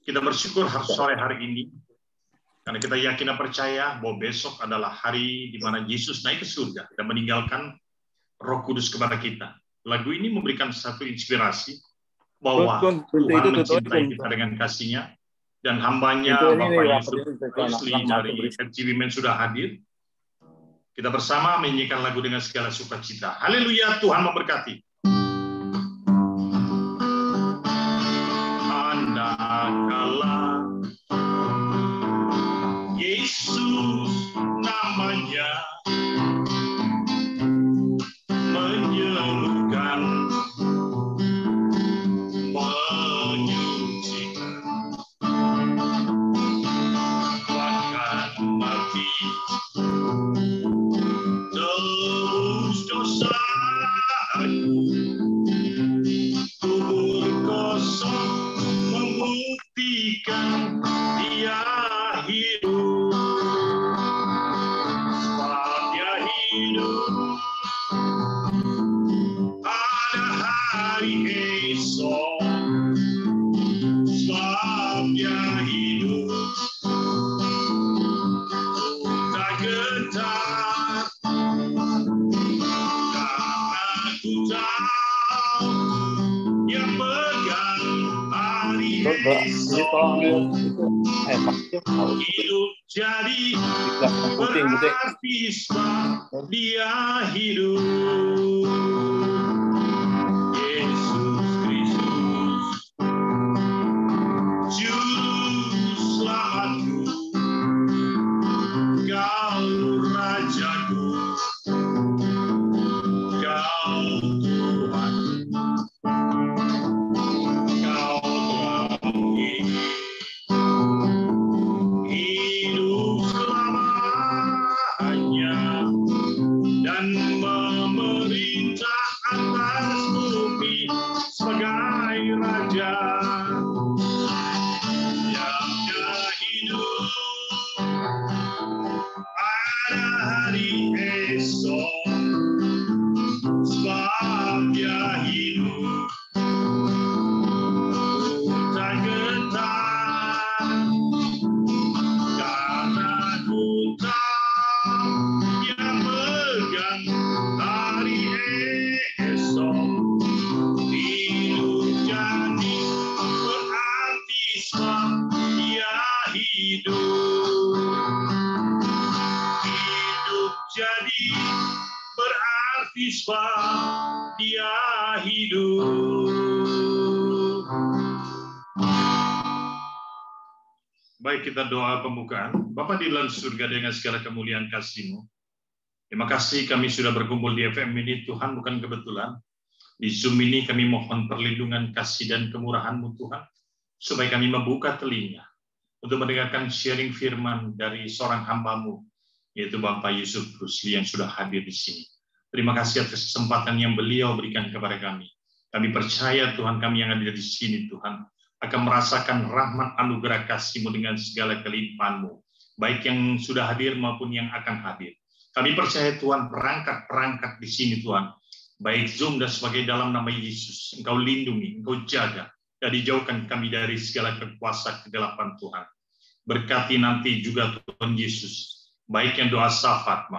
Kita bersyukur sore hari ini, karena kita yakin dan percaya bahwa besok adalah hari di mana Yesus naik ke surga dan meninggalkan Roh Kudus kepada kita. Lagu ini memberikan satu inspirasi bahwa Tuhan mencintai kita dengan kasih-Nya, dan hambanya Bapak Yusuf Rusli dari FGB Men sudah hadir. Kita bersama menyanyikan lagu dengan segala sukacita. Haleluya, Tuhan memberkati. Manakala Yesus namanya menyeluruhkan, menyucikan, bahkan mati tebus dosa, kubur kosong membuktikan Dia hidup. Sebab Dia hidup, ada hari esok. Sebab Dia hidup, tak gentar, karena ku tahu Dia pegang hari esok. Hidup jadi berarti sebab Dia hidup. Yesus Kristus, Juru Selamatku, Kau Rajaku, Kau Tuhan, Kau telah hidup selamanya dan memerintah atas bumi sebagai Raja. Dia hidup, ada hari esok. Sebab Dia hidup, tak gentar, karena ku tahu Dia pegang hari esok. Hidup jadi berarti sebab Dia hidup. Hidup jadi berarti sebab Dia hidup. Baik, kita doa pembukaan. Bapa di dalam surga, dengan segala kemuliaan kasih-Mu, terima kasih kami sudah berkumpul di FM ini, Tuhan, bukan kebetulan. Di Zoom ini kami mohon perlindungan, kasih, dan kemurahan-Mu, Tuhan, supaya kami membuka telinga untuk mendengarkan sharing firman dari seorang hamba-Mu, yaitu Bapak Yusuf Rusli yang sudah hadir di sini. Terima kasih atas kesempatan yang beliau berikan kepada kami. Kami percaya, Tuhan, kami yang ada di sini, Tuhan, akan merasakan rahmat anugerah kasih-Mu dengan segala kelimpahan-Mu, baik yang sudah hadir maupun yang akan hadir. Kami percaya, Tuhan, perangkat-perangkat di sini, Tuhan, baik Zoom dan sebagai dalam nama Yesus, Engkau lindungi, Engkau jaga, dan dijauhkan kami dari segala kekuasaan kegelapan, Tuhan. Berkati nanti juga, Tuhan Yesus, baik yang doa syafaat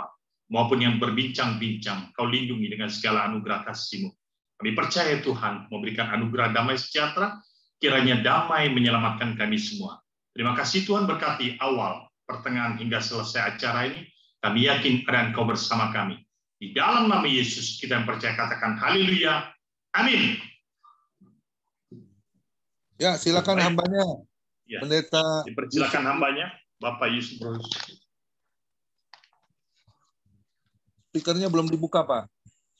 maupun yang berbincang-bincang, Kau lindungi dengan segala anugerah kasih-Mu. Kami percaya, Tuhan, memberikan anugerah damai sejahtera, kiranya damai menyelamatkan kami semua. Terima kasih, Tuhan, berkati awal, pertengahan, hingga selesai acara ini. Kami yakin ada Engkau bersama kami. Di dalam nama Yesus kita yang percaya, katakan haleluya, amin. Ya, silakan hambanya. Ya, Pendeta. dipersilakan hambanya, Bapak Yusuf. Speakernya belum dibuka, Pak.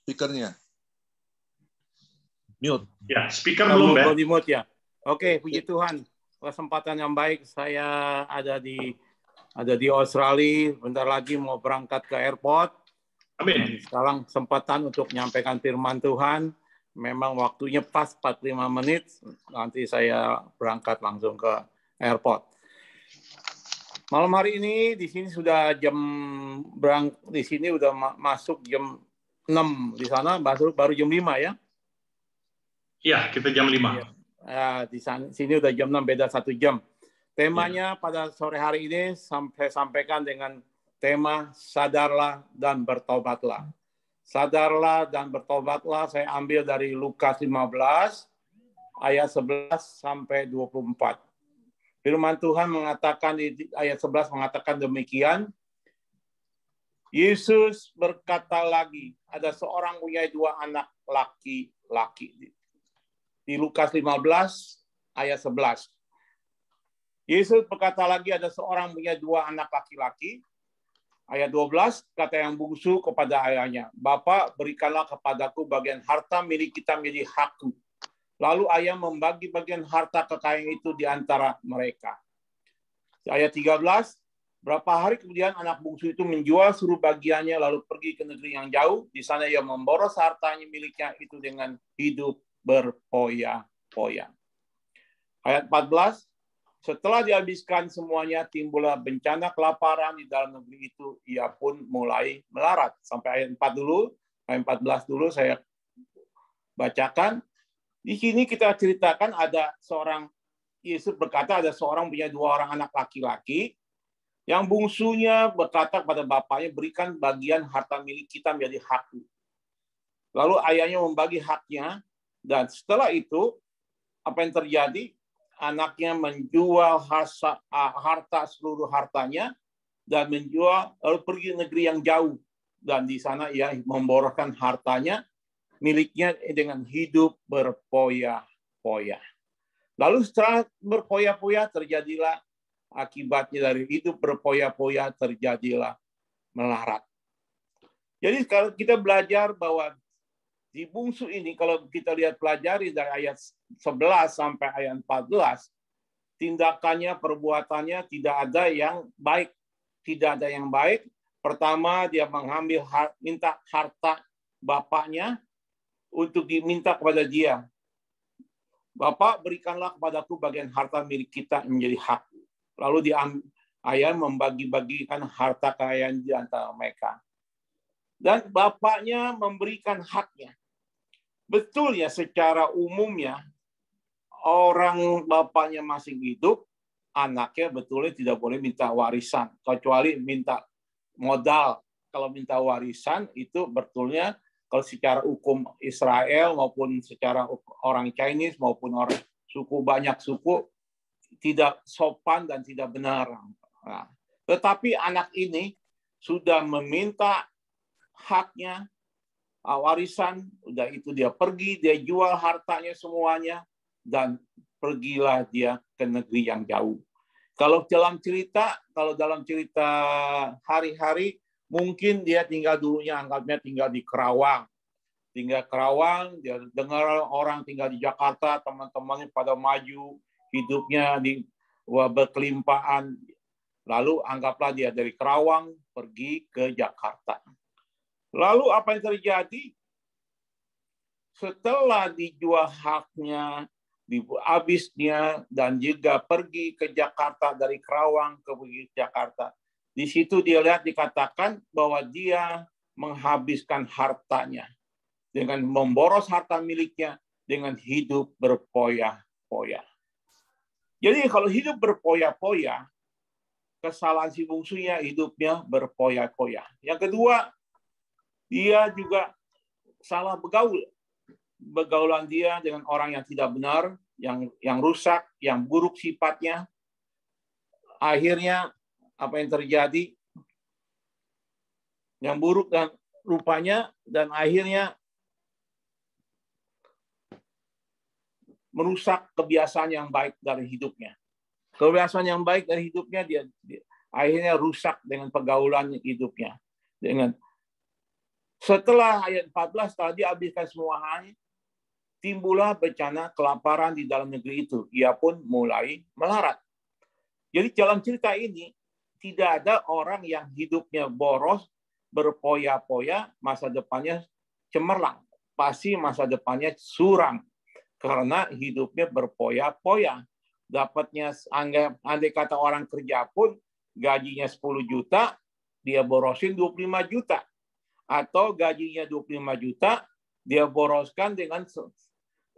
Speakernya. Mute. Ya, speaker belum ya? Di mute ya. Oke, puji Tuhan. Kesempatan yang baik, saya ada di Australia, bentar lagi mau berangkat ke airport. Amin. Sekarang kesempatan untuk menyampaikan firman Tuhan. Memang waktunya pas 45 menit, nanti saya berangkat langsung ke airport. Malam hari ini di sini sudah di sini udah masuk jam 6, di sana baru jam 5 ya. Iya, kita jam 5. Ya. Di sini udah jam 6, beda 1 jam. Temanya pada sore hari ini saya sampaikan dengan tema sadarlah dan bertobatlah. Sadarlah dan bertobatlah saya ambil dari Lukas 15 ayat 11 sampai 24. Firman Tuhan mengatakan di ayat 11 mengatakan demikian. Yesus berkata lagi, ada seorang punya 2 anak laki-laki. Di Lukas 15 ayat 11. Yesus berkata lagi, ada seorang punya 2 anak laki-laki. Ayat 12, kata yang bungsu kepada ayahnya, Bapak, berikanlah kepadaku bagian harta milik kita menjadi hakku. Lalu ayah membagi bagian harta kekayaan itu di antara mereka. Ayat 13, berapa hari kemudian anak bungsu itu menjual seluruh bagiannya lalu pergi ke negeri yang jauh. Di sana ia memboros hartanya miliknya itu dengan hidup berpoya-poya. Ayat 14, setelah dihabiskan semuanya, timbullah bencana kelaparan di dalam negeri itu. Ia pun mulai melarat. Sampai ayat 4 dulu, ayat 14 dulu saya bacakan. Di sini kita ceritakan ada seorang, Yesus berkata ada seorang punya 2 orang anak laki-laki. Yang bungsunya berkata kepada bapaknya, berikan bagian harta milik kita menjadi hakku. Lalu ayahnya membagi haknya. Dan setelah itu, apa yang terjadi? Anaknya menjual harta seluruh hartanya dan menjual lalu pergi ke negeri yang jauh. Dan di sana ia memboroskan hartanya miliknya dengan hidup berpoya-poya. Lalu setelah berpoya-poya terjadilah akibatnya dari hidup berpoya-poya terjadilah melarat. Jadi kalau kita belajar bahwa di bungsu ini, kalau kita lihat pelajari dari ayat 11 sampai ayat 14, tindakannya, perbuatannya tidak ada yang baik. Tidak ada yang baik. Pertama, dia mengambil minta harta bapaknya untuk diminta kepada dia. Bapak, berikanlah kepadaku bagian harta milik kita menjadi hak. Lalu ayah membagi-bagikan harta kekayaan di antara mereka. Dan bapaknya memberikan haknya. Betul ya, secara umumnya orang bapaknya masih hidup, anaknya betulnya tidak boleh minta warisan, kecuali minta modal. Kalau minta warisan itu betulnya kalau secara hukum Israel maupun secara orang Chinese maupun orang suku banyak suku tidak sopan dan tidak benar. Nah, tetapi anak ini sudah meminta haknya, warisan, udah itu dia pergi, dia jual hartanya semuanya, dan pergilah dia ke negeri yang jauh. Kalau dalam cerita hari-hari, mungkin dia tinggal dulunya, anggapnya tinggal di Kerawang. Tinggal Kerawang, dia dengar orang tinggal di Jakarta, teman-temannya pada maju, hidupnya berkelimpahan. Lalu anggaplah dia dari Kerawang pergi ke Jakarta. Lalu apa yang terjadi? Setelah dijual haknya, habisnya, dan juga pergi ke Jakarta dari Kerawang ke Jakarta. Di situ dia lihat dikatakan bahwa dia menghabiskan hartanya dengan memboros harta miliknya dengan hidup berpoya-poya. Jadi kalau hidup berpoya-poya, kesalahan si bungsunya hidupnya berpoya-poya. Yang kedua, dia juga salah bergaul. Bergaulan dia dengan orang yang tidak benar, yang rusak, yang buruk sifatnya. Akhirnya apa yang terjadi? Yang buruk dan rupanya, dan akhirnya merusak kebiasaan yang baik dari hidupnya. Kebiasaan yang baik dari hidupnya dia akhirnya rusak dengan pergaulan hidupnya. Setelah ayat 14, setelah dihabiskan semua hal, timbullah bencana kelaparan di dalam negeri itu. Ia pun mulai melarat. Jadi dalam cerita ini, tidak ada orang yang hidupnya boros, berpoya-poya, masa depannya cemerlang. Pasti masa depannya suram. Karena hidupnya berpoya-poya. Dapatnya, andai kata orang kerja pun, gajinya 10 juta, dia borosin 25 juta. Atau gajinya 25 juta, dia boroskan dengan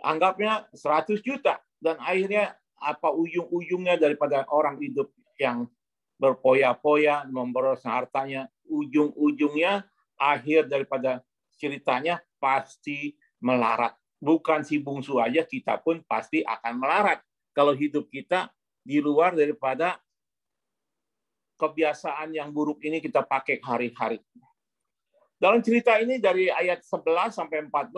anggapnya 100 juta. dan akhirnya apa ujung-ujungnya daripada orang hidup yang berpoya-poya memboroskan hartanya, ujung-ujungnya akhir daripada ceritanya pasti melarat. Bukan si bungsu aja, kita pun pasti akan melarat kalau hidup kita di luar daripada kebiasaan yang buruk ini kita pakai hari-hari. Dalam cerita ini dari ayat 11 sampai 14,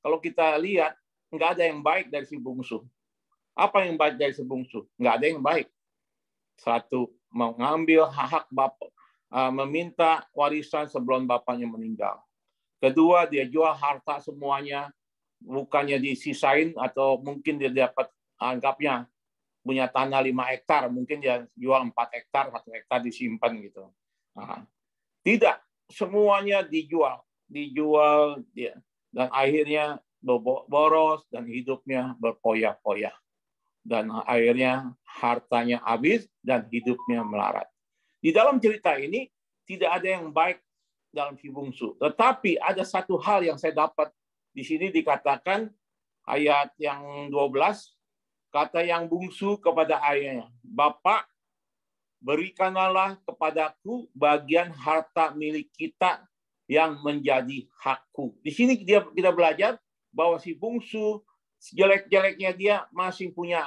kalau kita lihat nggak ada yang baik dari si bungsu. Apa yang baik dari si bungsu? Nggak ada yang baik. Satu, mengambil hak bapak, meminta warisan sebelum bapaknya meninggal. Kedua, dia jual harta semuanya, bukannya disisain atau mungkin dia dapat anggapnya punya tanah 5 hektar, mungkin dia jual 4 hektar, 1 hektar disimpan gitu. Nah, tidak, semuanya dijual dia, dan akhirnya boros dan hidupnya berpoya-poya. Dan akhirnya hartanya habis dan hidupnya melarat. Di dalam cerita ini tidak ada yang baik dalam si bungsu. Tetapi ada satu hal yang saya dapat di sini dikatakan ayat yang 12, kata yang bungsu kepada ayahnya, "Bapak, berikanlah kepadaku bagian harta milik kita yang menjadi hakku." Di sini kita belajar bahwa si bungsu sejelek-jeleknya dia masih punya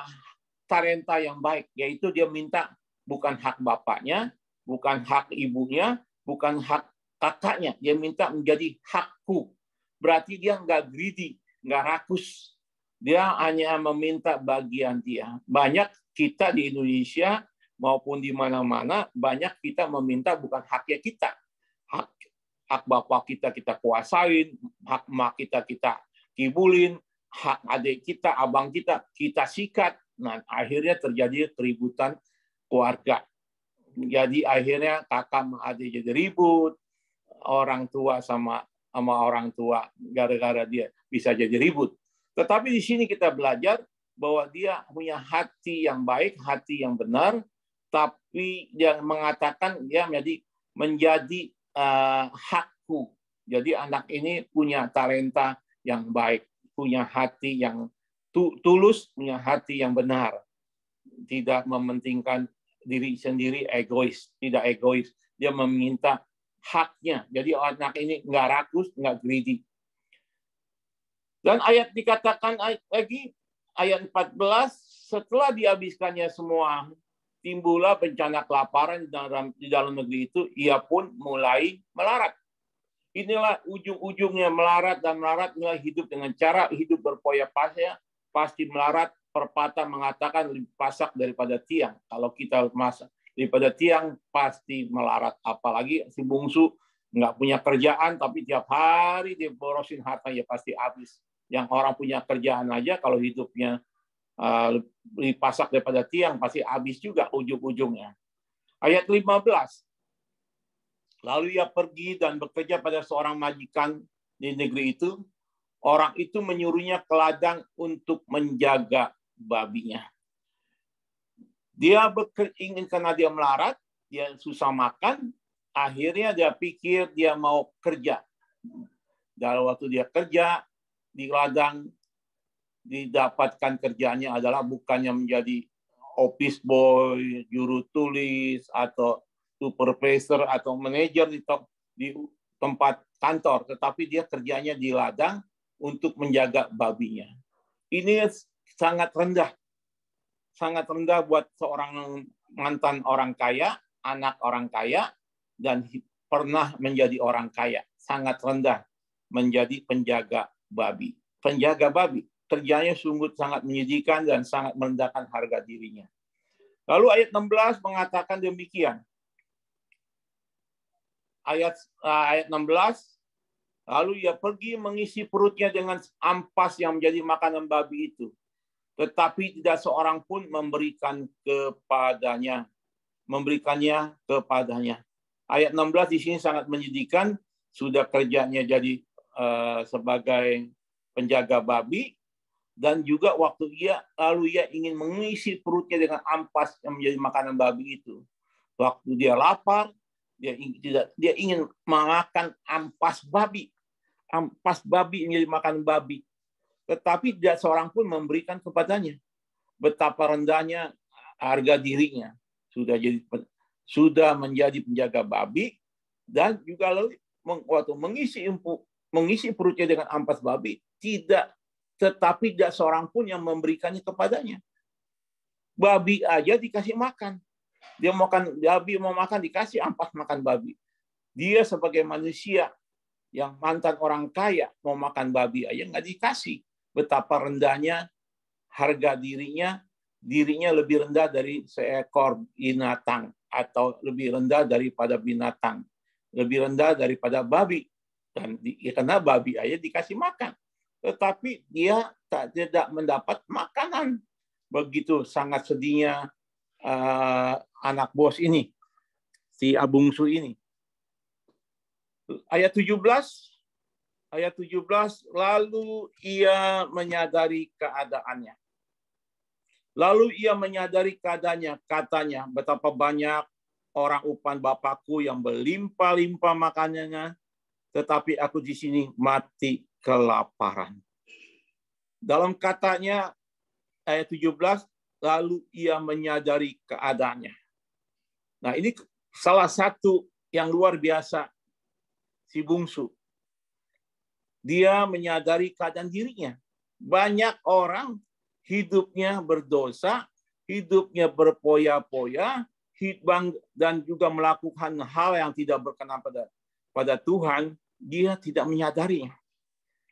talenta yang baik, yaitu dia minta bukan hak bapaknya, bukan hak ibunya, bukan hak kakaknya, dia minta menjadi hakku. Berarti dia nggak greedy, nggak rakus. Dia hanya meminta bagian dia. Banyak kita di Indonesia maupun di mana-mana, banyak kita meminta bukan haknya kita. Hak bapak kita kuasain, hak emak kita kibulin, hak adik kita, abang kita sikat. Nah, akhirnya terjadi keributan keluarga. Jadi akhirnya kakak sama adik jadi ribut, orang tua sama orang tua gara-gara dia bisa jadi ribut. Tetapi di sini kita belajar bahwa dia punya hati yang baik, hati yang benar, tapi dia mengatakan dia menjadi hakku. Jadi anak ini punya talenta yang baik, punya hati yang tulus, punya hati yang benar. Tidak mementingkan diri sendiri, egois. Tidak egois. Dia meminta haknya. Jadi anak ini nggak rakus, nggak greedy. Dan ayat dikatakan lagi, ayat 14, setelah dihabiskannya semua, timbullah bencana kelaparan di dalam negeri itu, ia pun mulai melarat. Inilah ujung-ujungnya melarat, dan melarat inilah hidup dengan cara hidup berpoya-poya, pasti melarat. Pepatah mengatakan lebih pasak daripada tiang. Kalau kita masak daripada tiang, pasti melarat. Apalagi si bungsu nggak punya kerjaan, tapi tiap hari dia borosin harta, ya pasti habis. Yang orang punya kerjaan aja, kalau hidupnya lebih pasak daripada tiang, pasti habis juga ujung-ujungnya. Ayat 15. Lalu ia pergi dan bekerja pada seorang majikan di negeri itu. Orang itu menyuruhnya ke ladang untuk menjaga babinya. Dia ingin, karena dia melarat, dia susah makan, akhirnya dia pikir dia mau kerja. Dalam waktu dia kerja di ladang, didapatkan kerjaannya adalah bukannya menjadi office boy, juru tulis, atau supervisor, atau manajer di tempat kantor, tetapi dia kerjanya di ladang untuk menjaga babinya. Ini sangat rendah buat seorang mantan orang kaya, anak orang kaya, dan pernah menjadi orang kaya. Sangat rendah menjadi penjaga babi. Penjaga babi, kerjanya sungguh sangat menyedihkan dan sangat merendahkan harga dirinya. Lalu ayat 16 mengatakan demikian. Ayat 16, lalu ia pergi mengisi perutnya dengan ampas yang menjadi makanan babi itu. Tetapi tidak seorang pun memberikannya kepadanya. Ayat 16 di sini sangat menyedihkan. Sudah kerjanya jadi sebagai penjaga babi, dan juga waktu ia ingin mengisi perutnya dengan ampas yang menjadi makanan babi itu. Waktu dia lapar, dia ingin makan ampas babi menjadi makan babi. tetapi tidak seorang pun memberikan kepadanya. Betapa rendahnya harga dirinya. Sudah menjadi penjaga babi, dan juga waktu mengisi perutnya dengan ampas babi, tetapi tidak seorang pun yang memberikannya kepadanya. Babi aja dikasih makan. Dia babi mau makan, dikasih ampas makan babi. Dia sebagai manusia yang mantan orang kaya mau makan babi aja nggak dikasih. Betapa rendahnya harga dirinya lebih rendah dari seekor binatang, atau lebih rendah daripada binatang, lebih rendah daripada babi. Dan karena babi aja dikasih makan, tetapi dia tidak mendapat makanan. Begitu sangat sedihnya anak bos ini, si abungsu ini. Ayat 17, lalu ia menyadari keadaannya. Katanya, betapa banyak orang upan Bapakku yang berlimpah-limpah makanannya, tetapi aku di sini mati kelaparan. Dalam katanya, ayat 17, lalu ia menyadari keadaannya. Nah, ini salah satu yang luar biasa si bungsu. Dia menyadari keadaan dirinya. Banyak orang hidupnya berdosa, hidupnya berpoya-poya, dan juga melakukan hal yang tidak berkenan pada Tuhan. Dia tidak menyadarinya.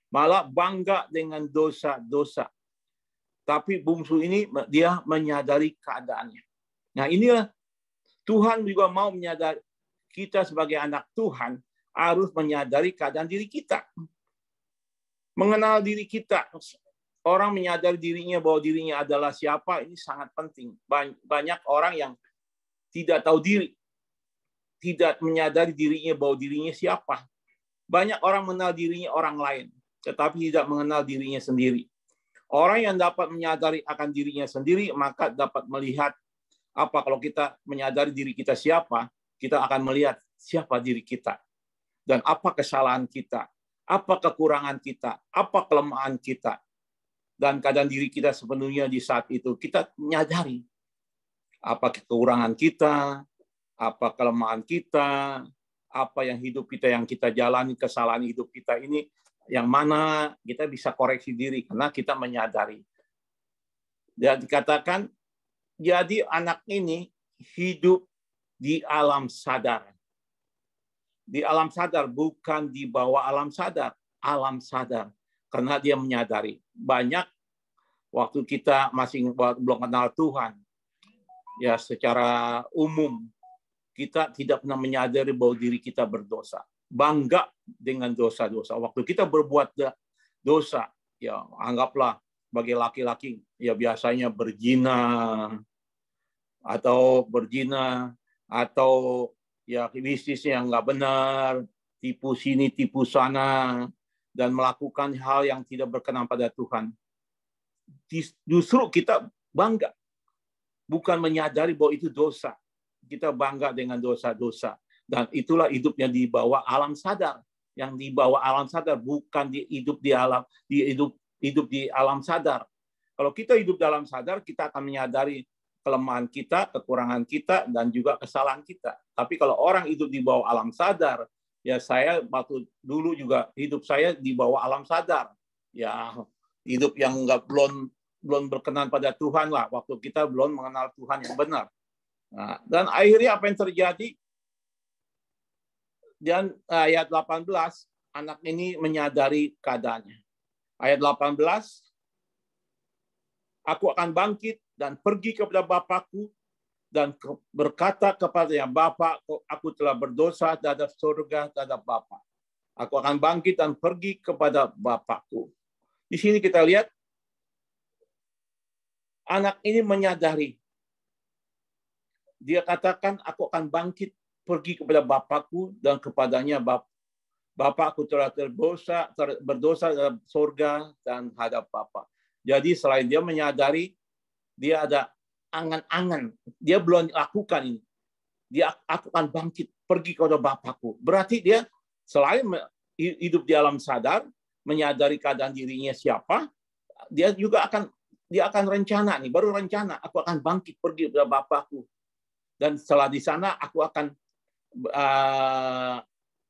Malah bangga dengan dosa-dosa. Tapi bungsu ini dia menyadari keadaannya. Nah, inilah Tuhan juga mau menyadari kita sebagai anak Tuhan harus menyadari keadaan diri kita. Mengenal diri kita. Orang menyadari dirinya bahwa dirinya adalah siapa, ini sangat penting. Banyak orang yang tidak tahu diri. Tidak menyadari dirinya bahwa dirinya siapa. Banyak orang mengenal dirinya orang lain, tetapi tidak mengenal dirinya sendiri. Orang yang dapat menyadari akan dirinya sendiri, maka dapat melihat kalau kita menyadari diri kita siapa, kita akan melihat siapa diri kita. Dan apa kesalahan kita, apa kekurangan kita, apa kelemahan kita. Dan keadaan diri kita sepenuhnya di saat itu kita menyadari apa kekurangan kita, apa kelemahan kita, apa yang hidup kita yang kita jalani, kesalahan hidup kita ini, yang mana kita bisa koreksi diri karena kita menyadari. Ya, dikatakan, jadi anak ini hidup di alam sadar. Di alam sadar, bukan di bawah alam sadar. Alam sadar. Karena dia menyadari. Banyak waktu kita masih belum kenal Tuhan, ya secara umum, kita tidak pernah menyadari bahwa diri kita berdosa. Bangga dengan dosa-dosa. Waktu kita berbuat dosa, ya anggaplah sebagai laki-laki, ya biasanya berzina, atau ya bisnis yang nggak benar, tipu sini, tipu sana, dan melakukan hal yang tidak berkenan pada Tuhan. Justru kita bangga, bukan menyadari bahwa itu dosa. Kita bangga dengan dosa-dosa. Dan itulah hidupnya di bawah alam sadar. Yang di bawah alam sadar, bukan hidup di alam sadar. Kalau kita hidup dalam sadar, kita akan menyadari kelemahan kita, kekurangan kita, dan juga kesalahan kita. Tapi kalau orang hidup di bawah alam sadar, ya saya waktu dulu juga hidup saya di bawah alam sadar. Ya hidup yang belum berkenan pada Tuhan lah. Waktu kita belum mengenal Tuhan yang benar. Nah, dan akhirnya apa yang terjadi? Dan ayat 18, anak ini menyadari keadaannya. Ayat 18, aku akan bangkit dan pergi kepada Bapakku dan berkata kepadanya, Bapa, aku telah berdosa terhadap surga, terhadap Bapa. Aku akan bangkit dan pergi kepada Bapakku. Di sini kita lihat, anak ini menyadari. Dia katakan, aku akan bangkit, pergi kepada Bapakku, dan kepadanya, Bapa, aku telah berdosa dalam surga dan hadap Bapa. Jadi selain dia menyadari, dia ada angan-angan. Dia belum lakukan ini. Aku akan bangkit, pergi kepada Bapakku. Berarti dia selain hidup di alam sadar, menyadari keadaan dirinya siapa, dia akan rencana nih, baru rencana, aku akan bangkit pergi kepada Bapakku. Dan setelah di sana aku akan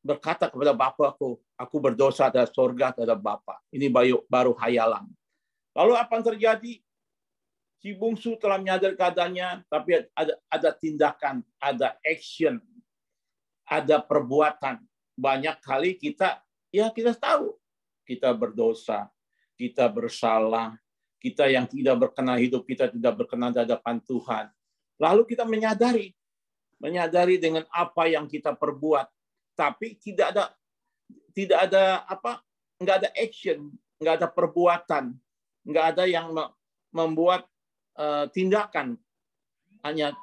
berkata kepada Bapakku, aku berdosa dari surga terhadap Bapa. Ini baru hayalan. Lalu apa yang terjadi? Si bungsu telah menyadari keadaannya, tapi ada tindakan, ada action, ada perbuatan. Banyak kali kita tahu kita berdosa, kita bersalah, kita yang tidak berkenan, hidup kita tidak berkenan di hadapan Tuhan. Lalu kita menyadari dengan apa yang kita perbuat, tapi nggak ada action, nggak ada perbuatan, nggak ada yang membuat tindakan, hanya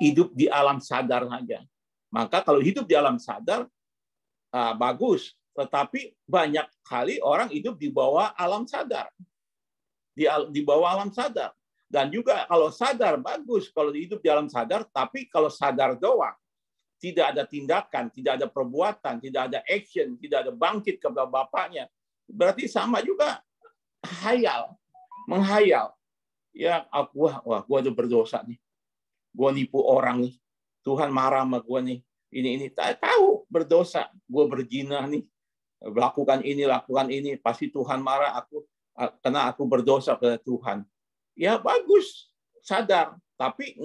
hidup di alam sadar saja. Maka kalau hidup di alam sadar bagus, tetapi banyak kali orang hidup di bawah alam sadar, di bawah alam sadar. Dan juga kalau sadar bagus, kalau hidup di alam sadar, tapi kalau sadar doang, tidak ada tindakan, tidak ada perbuatan, tidak ada action, tidak ada bangkit kepada Bapaknya, berarti sama juga menghayal. Ya, gua udah berdosa nih, gua nipu orang nih, Tuhan marah sama gua nih, ini tahu berdosa, gua berzina nih, lakukan ini, pasti Tuhan marah aku karena aku berdosa pada Tuhan. Ya bagus, sadar, tapi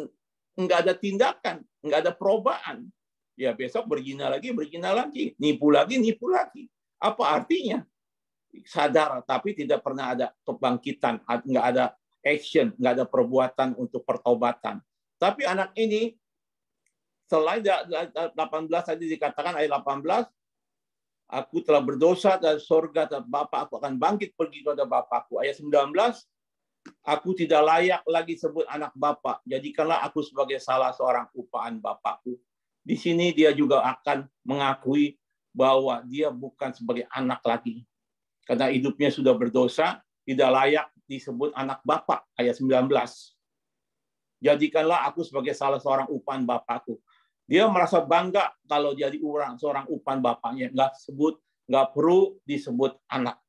nggak ada tindakan, nggak ada perubahan. Ya besok berzina lagi, nipu lagi. Apa artinya? Sadar, tapi tidak pernah ada kebangkitan, nggak ada action, nggak ada perbuatan untuk pertobatan. Tapi anak ini, selain 18 tadi dikatakan ayat 18, aku telah berdosa dari surga dan Bapa, aku akan bangkit pergi kepada Bapakku. Ayat 19, aku tidak layak lagi sebut anak Bapa, jadikanlah aku sebagai salah seorang upahan Bapakku. Di sini dia juga akan mengakui bahwa dia bukan sebagai anak lagi. Karena hidupnya sudah berdosa, tidak layak disebut anak Bapa, ayat 19. Jadikanlah aku sebagai salah seorang upahan Bapakku. Dia merasa bangga kalau jadi seorang upahan Bapaknya. Nggak perlu disebut anak.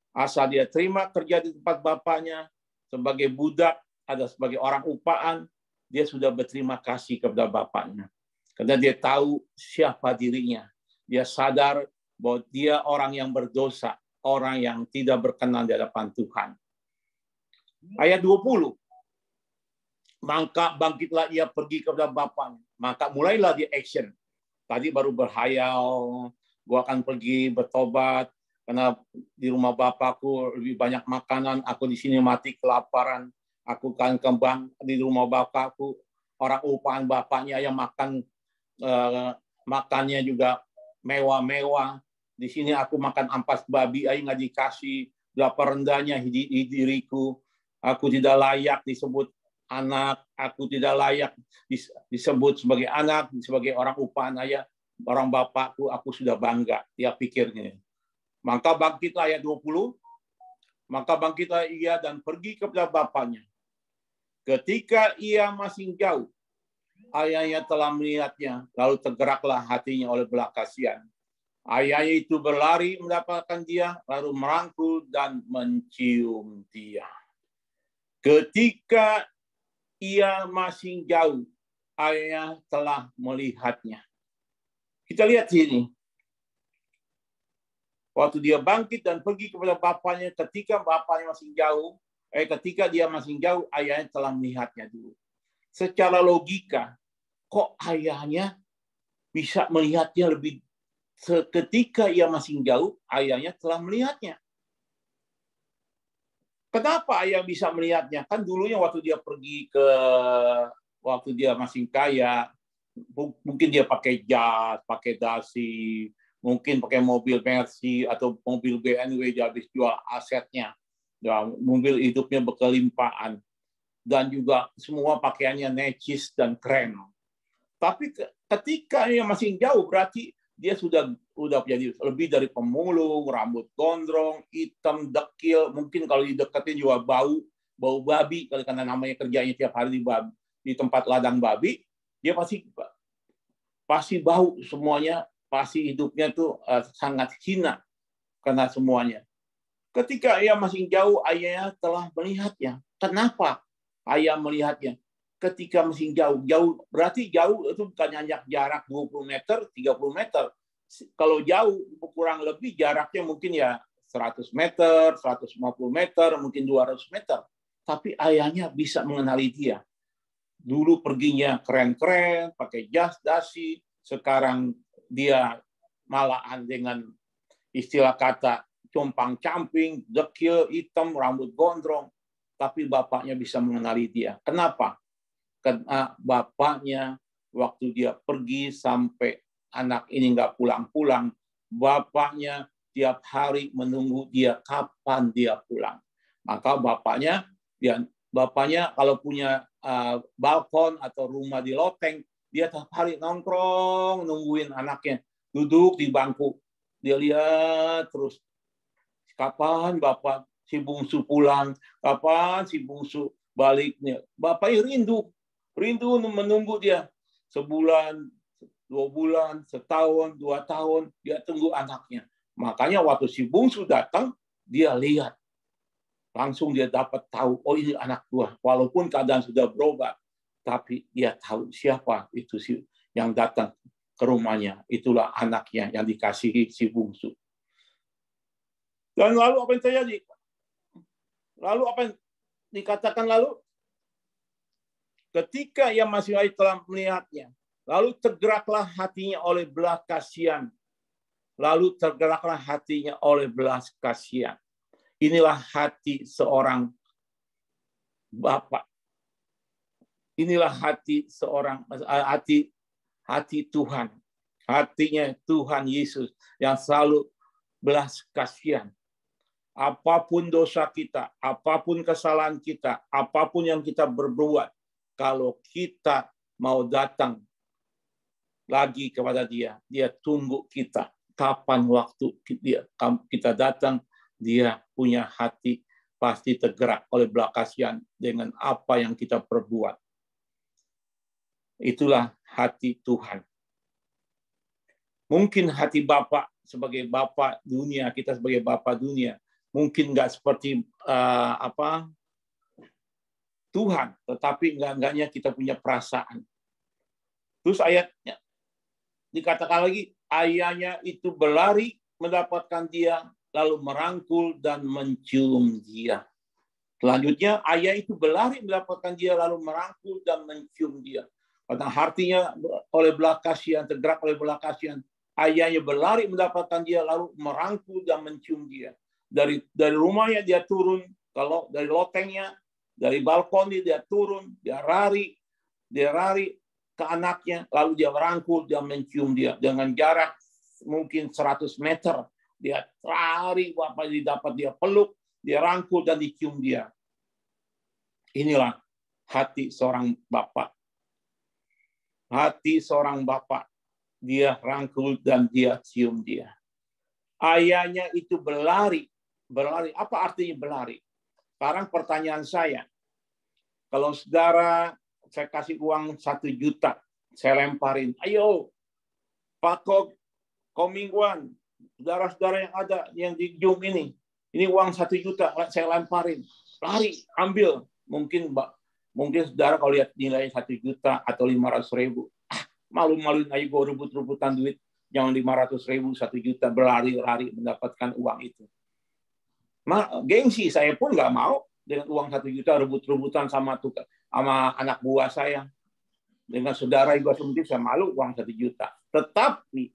Asal dia terima kerja di tempat Bapaknya, sebagai budak, ada sebagai orang upahan, dia sudah berterima kasih kepada Bapaknya. Karena dia tahu siapa dirinya. Dia sadar bahwa dia orang yang berdosa, orang yang tidak berkenan di hadapan Tuhan. Ayat 20. Maka bangkitlah ia pergi kepada Bapaknya. Maka mulailah dia action. Tadi baru berhayal, gua akan pergi bertobat, karena di rumah Bapakku lebih banyak makanan, aku di sini mati kelaparan. Aku akan kembang di rumah Bapakku, orang upahan Bapaknya yang makannya juga mewah-mewah. Di sini aku makan ampas babi, aja nggak dikasih, berapa rendahnya diriku. Aku tidak layak disebut anak, aku tidak layak disebut sebagai anak, sebagai orang upahan ayah, orang Bapakku, aku sudah bangga. Dia pikirnya. Maka bangkitlah ayat 20, maka bangkitlah ia dan pergi kepada Bapaknya. Ketika ia masih jauh, ayahnya telah melihatnya, lalu tergeraklah hatinya oleh belas kasihan. Ayahnya itu berlari mendapatkan dia, lalu merangkul dan mencium dia. Ketika ia masih jauh, ayahnya telah melihatnya. Kita lihat sini. Waktu dia bangkit dan pergi kepada Bapaknya, ketika dia masih jauh, ayahnya telah melihatnya dulu. Secara logika, kok ayahnya bisa melihatnya lebih ketika ia masih jauh, ayahnya telah melihatnya. Kenapa ayah bisa melihatnya? Kan dulunya waktu dia masih kaya, mungkin dia pakai jas, pakai dasi, mungkin pakai mobil Mercy atau mobil BMW, dia habis jual asetnya. Mobil hidupnya berkelimpahan. Dan juga semua pakaiannya necis dan keren. Tapi ketika dia masih jauh, berarti dia sudah menjadi lebih dari pemulung, rambut gondrong, hitam, dekil, mungkin kalau dideketin juga bau babi, karena namanya kerjanya tiap hari di tempat ladang babi, dia pasti bau semuanya, pasti hidupnya tuh sangat hina karena semuanya. Ketika ia masih jauh, ayahnya telah melihatnya. Kenapa ayah melihatnya? Ketika masih jauh berarti jauh itu bukan hanya jarak 20 meter, 30 meter. Kalau jauh, kurang lebih jaraknya mungkin ya 100 meter, 150 meter, mungkin 200 meter. Tapi ayahnya bisa mengenali dia. Dulu perginya keren-keren, pakai jas, dasi. Sekarang dia malahan dengan istilah kata compang-camping, dekil, hitam, rambut gondrong. Tapi bapaknya bisa mengenali dia. Kenapa? Karena bapaknya waktu dia pergi sampai anak ini nggak pulang-pulang, bapaknya tiap hari menunggu dia kapan dia pulang. Maka bapaknya kalau punya balkon atau rumah di loteng, dia tiap hari nongkrong nungguin anaknya duduk di bangku. Dia lihat terus kapan bapak si bungsu pulang, kapan si bungsu baliknya. Bapaknya rindu menunggu dia sebulan, 2 bulan, setahun, 2 tahun, dia tunggu anaknya. Makanya waktu si bungsu datang, dia lihat. Langsung dia dapat tahu, oh ini anak gua. Walaupun keadaan sudah berubah, tapi dia tahu siapa itu yang datang ke rumahnya. Itulah anaknya yang dikasihi si bungsu. Dan lalu apa yang terjadi? Lalu apa yang dikatakan lalu? Ketika ia masih telah melihatnya, lalu tergeraklah hatinya oleh belas kasihan. Lalu tergeraklah hatinya oleh belas kasihan. Inilah hati seorang bapak. Inilah hati seorang hati Tuhan. Hatinya Tuhan Yesus yang selalu belas kasihan. Apapun dosa kita, apapun kesalahan kita, apapun yang kita berbuat, kalau kita mau datang lagi kepada dia, dia tunggu kita. Kapan waktu kita datang, dia punya hati pasti tergerak oleh belas kasihan dengan apa yang kita perbuat. Itulah hati Tuhan. Mungkin hati Bapak sebagai Bapak dunia, kita sebagai Bapak dunia, mungkin nggak seperti Tuhan, tetapi enggaknya kita punya perasaan. Terus ayatnya dikatakan lagi, ayahnya itu berlari mendapatkan dia, lalu merangkul dan mencium dia. Selanjutnya, ayah itu berlari mendapatkan dia, lalu merangkul dan mencium dia. Karena artinya oleh belas kasihan, tergerak oleh belas kasihan, ayahnya berlari mendapatkan dia, lalu merangkul dan mencium dia. Dari rumahnya dia turun, kalau dari lotengnya, dari balkon dia turun, dia lari ke anaknya, lalu dia merangkul, dia mencium dia. Dengan jarak mungkin 100 meter, dia lari, bapak didapat dia peluk, dia rangkul dan dicium dia. Inilah hati seorang bapak. Hati seorang bapak, dia rangkul dan dia cium dia. Ayahnya itu berlari. Apa artinya berlari? Sekarang pertanyaan saya, kalau saudara saya kasih uang 1 juta, saya lemparin, ayo Pak Komingguan, saudara-saudara yang ada yang di Zoom ini uang 1 juta, saya lemparin, lari, ambil. Mungkin saudara kalau lihat nilai 1 juta atau 500.000, malu-maluin aja gue rebut-rebutan duit, yang 500.000, 1 juta, berlari-lari mendapatkan uang itu. Gengsi, saya pun nggak mau dengan uang 1 juta rebut-rebutan sama anak buah saya. Dengan saudara gue sendiri, saya malu uang 1 juta. Tetapi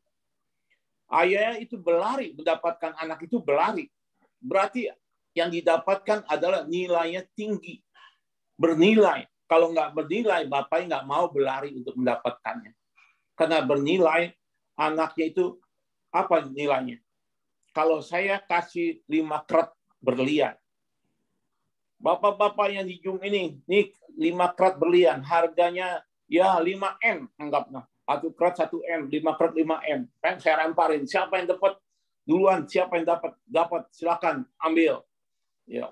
ayahnya itu berlari, mendapatkan anak itu berlari. Berarti yang didapatkan adalah nilainya tinggi. Bernilai. Kalau nggak bernilai, bapaknya nggak mau berlari untuk mendapatkannya. Karena bernilai, anaknya itu apa nilainya? Kalau saya kasih 5 krat berlian, bapak-bapak yang di Zoom ini 5 krat berlian, harganya ya 5M, anggapnya. 1 krat 1M, 5 krat 5M. Saya lemparin, siapa yang dapat duluan, siapa yang dapat silakan ambil. Ya,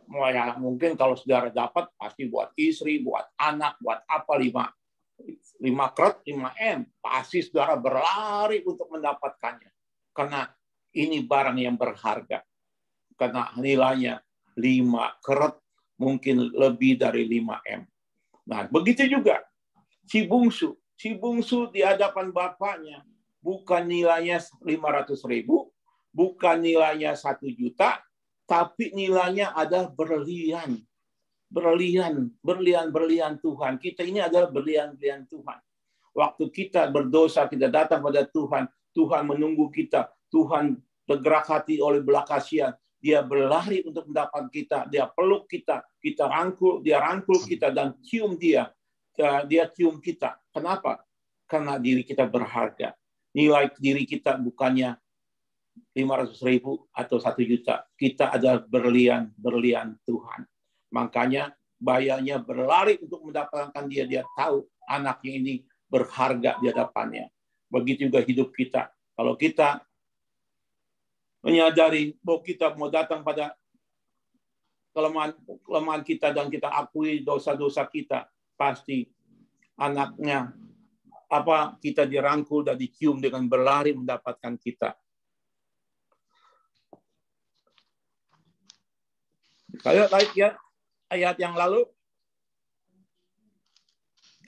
mungkin kalau saudara dapat, pasti buat istri, buat anak, buat apa, 5 krat 5M. Pasti saudara berlari untuk mendapatkannya. Karena ini barang yang berharga. karena nilainya 5 karat, mungkin lebih dari 5 M. Nah, begitu juga si bungsu. Si bungsu di hadapan bapaknya bukan nilainya 500.000, bukan nilainya 1 juta, tapi nilainya adalah berlian. Berlian Tuhan. Kita ini adalah berlian Tuhan. Waktu kita berdosa, kita datang pada Tuhan. Tuhan menunggu kita. Tuhan bergerak hati oleh belas kasihan. Dia berlari untuk mendapat kita. Dia peluk kita. Kita rangkul. Dia rangkul kita dan cium dia. Dia cium kita. Kenapa? Karena diri kita berharga. Nilai diri kita bukannya 500.000 atau 1 juta. Kita adalah berlian Tuhan. Makanya bayanya berlari untuk mendapatkan dia. Dia tahu anaknya ini berharga di hadapannya. Begitu juga hidup kita. Kalau kita menyadari bahwa kita mau datang pada kelemahan kita dan kita akui dosa-dosa kita, pasti anaknya kita dirangkul dan dicium dengan berlari mendapatkan kita. Kalau lihat ya ayat yang lalu,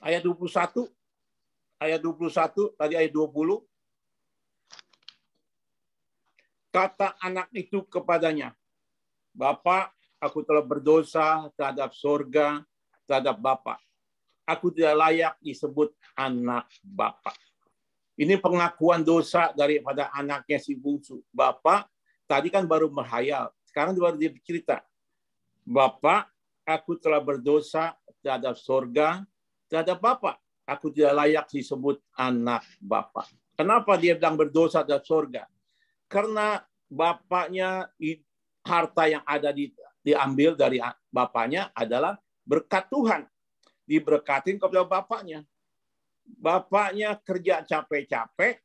ayat 21, tadi ayat 20. Kata anak itu kepadanya, Bapa, aku telah berdosa terhadap sorga, terhadap Bapa. Aku tidak layak disebut anak Bapa. Ini pengakuan dosa daripada anaknya si bungsu. Bapa, tadi kan baru berhayal. Sekarang baru dia cerita. Bapa, aku telah berdosa terhadap sorga, terhadap Bapa. Aku tidak layak disebut anak Bapa. Kenapa dia bilang berdosa terhadap sorga? Karena bapaknya, harta yang ada diambil dari bapaknya adalah berkat Tuhan. Diberkatin kepada bapaknya. Bapaknya kerja capek-capek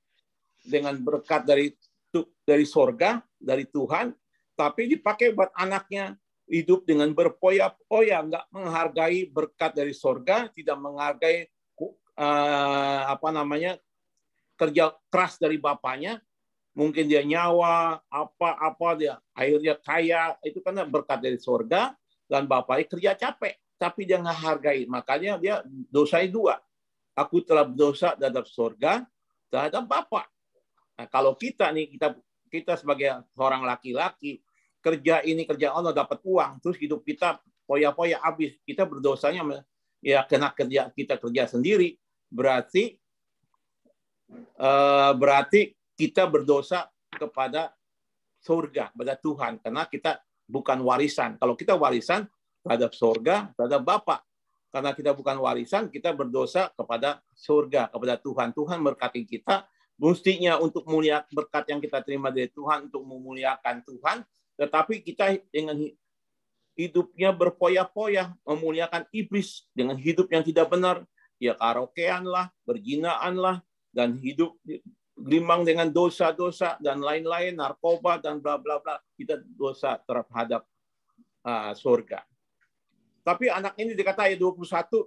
dengan berkat dari sorga, dari Tuhan, tapi dipakai buat anaknya hidup dengan berpoya-poya, nggak menghargai berkat dari sorga, tidak menghargai kerja keras dari bapaknya. Mungkin dia nyawa, dia akhirnya kaya, itu karena berkat dari sorga, dan bapaknya kerja capek, tapi dia nggak hargai. Makanya dia dosanya 2. Aku telah berdosa terhadap sorga, terhadap Bapa. Nah, kalau kita sebagai seorang laki-laki, kerja Allah dapat uang, terus hidup kita poya-poya habis, kita berdosanya ya kena kita kerja sendiri, berarti kita berdosa kepada surga, kepada Tuhan, karena kita bukan warisan. Kalau kita warisan terhadap surga, terhadap Bapa. Karena kita bukan warisan, kita berdosa kepada surga, kepada Tuhan. Tuhan berkati kita, mestinya untuk mulia berkat yang kita terima dari Tuhan, untuk memuliakan Tuhan, tetapi kita dengan hidupnya berpoya-poya, memuliakan iblis dengan hidup yang tidak benar, ya karaokean lah, berjinaan lah, dan hidup gelimbang dengan dosa-dosa dan lain-lain, narkoba dan bla bla bla, kita dosa terhadap surga. Tapi anak ini dikata ayat 21,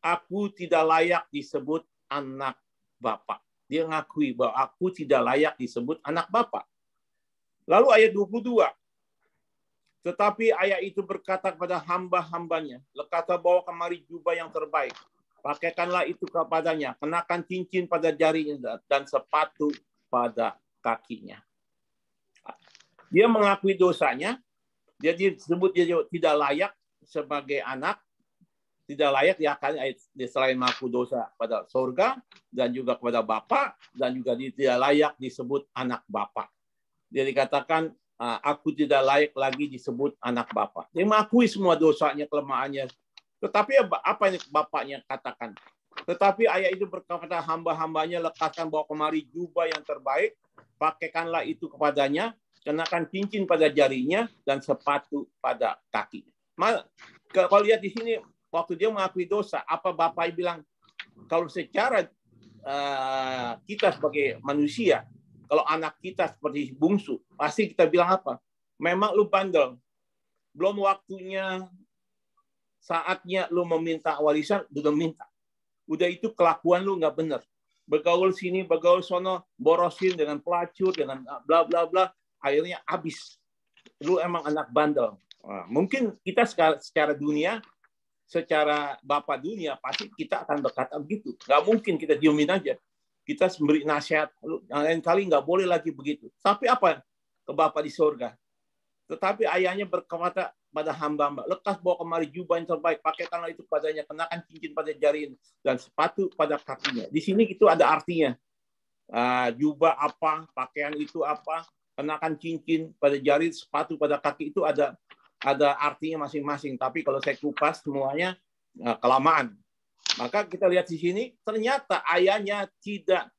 aku tidak layak disebut anak Bapa. Dia ngakui bahwa aku tidak layak disebut anak Bapa. Lalu ayat 22, tetapi ayah itu berkata kepada hamba-hambanya, lekatlah bawa kemari jubah yang terbaik. Pakaikanlah itu kepadanya, kenakan cincin pada jarinya dan sepatu pada kakinya. Dia mengakui dosanya, dia disebut dia tidak layak sebagai anak, tidak layak dia akan selain mengaku dosa pada surga dan juga kepada Bapa, dan juga dia tidak layak disebut anak Bapa. Dia dikatakan aku tidak layak lagi disebut anak Bapa. Dia mengakui semua dosanya, kelemahannya. Tetapi apa yang bapaknya katakan? Tetapi ayah itu berkata hamba-hambanya, lekatkan bawa kemari jubah yang terbaik, pakaikanlah itu kepadanya, kenakan cincin pada jarinya dan sepatu pada kakinya. Kalau lihat di sini, waktu dia mengakui dosa, apa bapak bilang? Kalau secara kita sebagai manusia, kalau anak kita seperti bungsu, pasti kita bilang apa? Memang lu bandel. Belum waktunya, saatnya lu meminta warisan, udah minta. Udah itu kelakuan lu nggak benar. Bergaul sini, bergaul sono, borosin dengan pelacur, dengan bla bla bla, akhirnya habis. lu emang anak bandel. Nah, mungkin kita secara dunia, secara Bapak dunia, pasti kita akan berkata begitu. Nggak mungkin kita diemin aja. Kita memberi nasihat, lain kali nggak boleh lagi begitu. Tapi apa ke Bapak di surga? Tetapi ayahnya berkata pada hamba-hamba, lekas bawa kemari jubah yang terbaik, pakaikanlah itu padanya, kenakan cincin pada jari dan sepatu pada kakinya. Di sini itu ada artinya. Jubah apa, pakaian itu apa, kenakan cincin pada jari, sepatu pada kaki, itu ada artinya masing-masing. Tapi kalau saya kupas semuanya kelamaan. Maka kita lihat di sini, ternyata ayahnya tidak,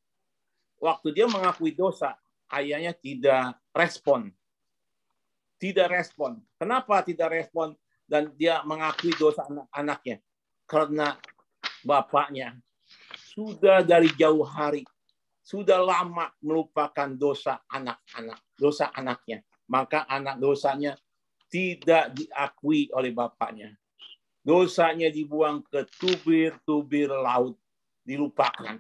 waktu dia mengakui dosa, ayahnya tidak respon. Tidak respon. Kenapa tidak respon dan dia mengakui dosa anak-anaknya? Karena bapaknya sudah dari jauh hari, sudah lama melupakan dosa anak-anak, dosa anaknya. Maka anak dosanya tidak diakui oleh bapaknya. Dosanya dibuang ke tubir-tubir laut, dilupakan.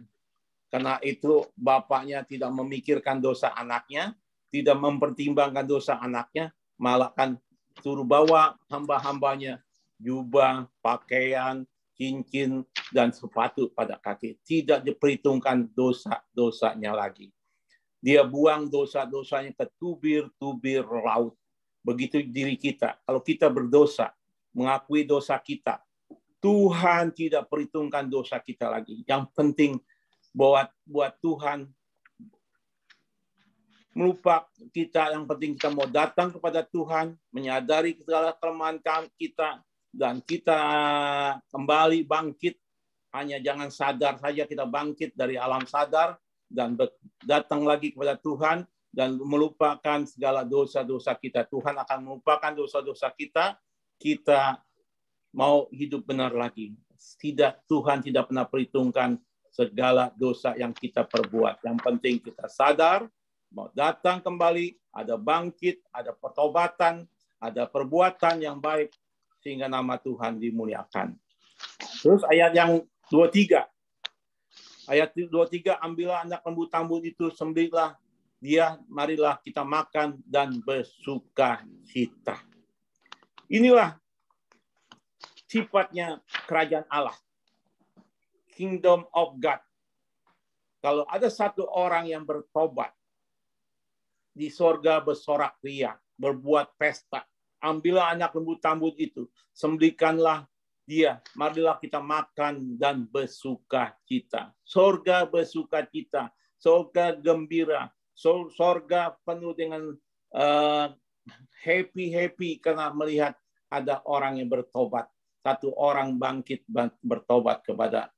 Karena itu bapaknya tidak memikirkan dosa anaknya, tidak mempertimbangkan dosa anaknya, malah kan suruh bawa hamba-hambanya jubah, pakaian, cincin, dan sepatu pada kaki. Tidak diperhitungkan dosa-dosanya lagi. Dia buang dosa-dosanya ke tubir-tubir laut. Begitu diri kita. Kalau kita berdosa, mengakui dosa kita, Tuhan tidak perhitungkan dosa kita lagi. Yang penting buat Tuhan melupak kita, yang penting kita mau datang kepada Tuhan, menyadari segala kelemahan kita, dan kita kembali bangkit. Hanya jangan sadar saja kita bangkit dari alam sadar, dan datang lagi kepada Tuhan, dan melupakan segala dosa-dosa kita. Tuhan akan melupakan dosa-dosa kita, kita mau hidup benar lagi. Tuhan tidak pernah perhitungkan segala dosa yang kita perbuat. Yang penting kita sadar, mau datang kembali, ada bangkit, ada pertobatan, ada perbuatan yang baik, sehingga nama Tuhan dimuliakan. Terus ayat yang 23. Ayat 23, ambillah anak lembu tambun itu, sembelihlah dia, marilah kita makan dan bersukacita. Inilah sifatnya kerajaan Allah. Kingdom of God. Kalau ada satu orang yang bertobat, di sorga bersorak riang, berbuat pesta. Ambillah anak lembu tambun itu, sembelihkanlah dia, marilah kita makan dan bersukacita. Sorga bersukacita, sorga gembira, sorga penuh dengan happy karena melihat ada orang yang bertobat. Satu orang bangkit bertobat kepada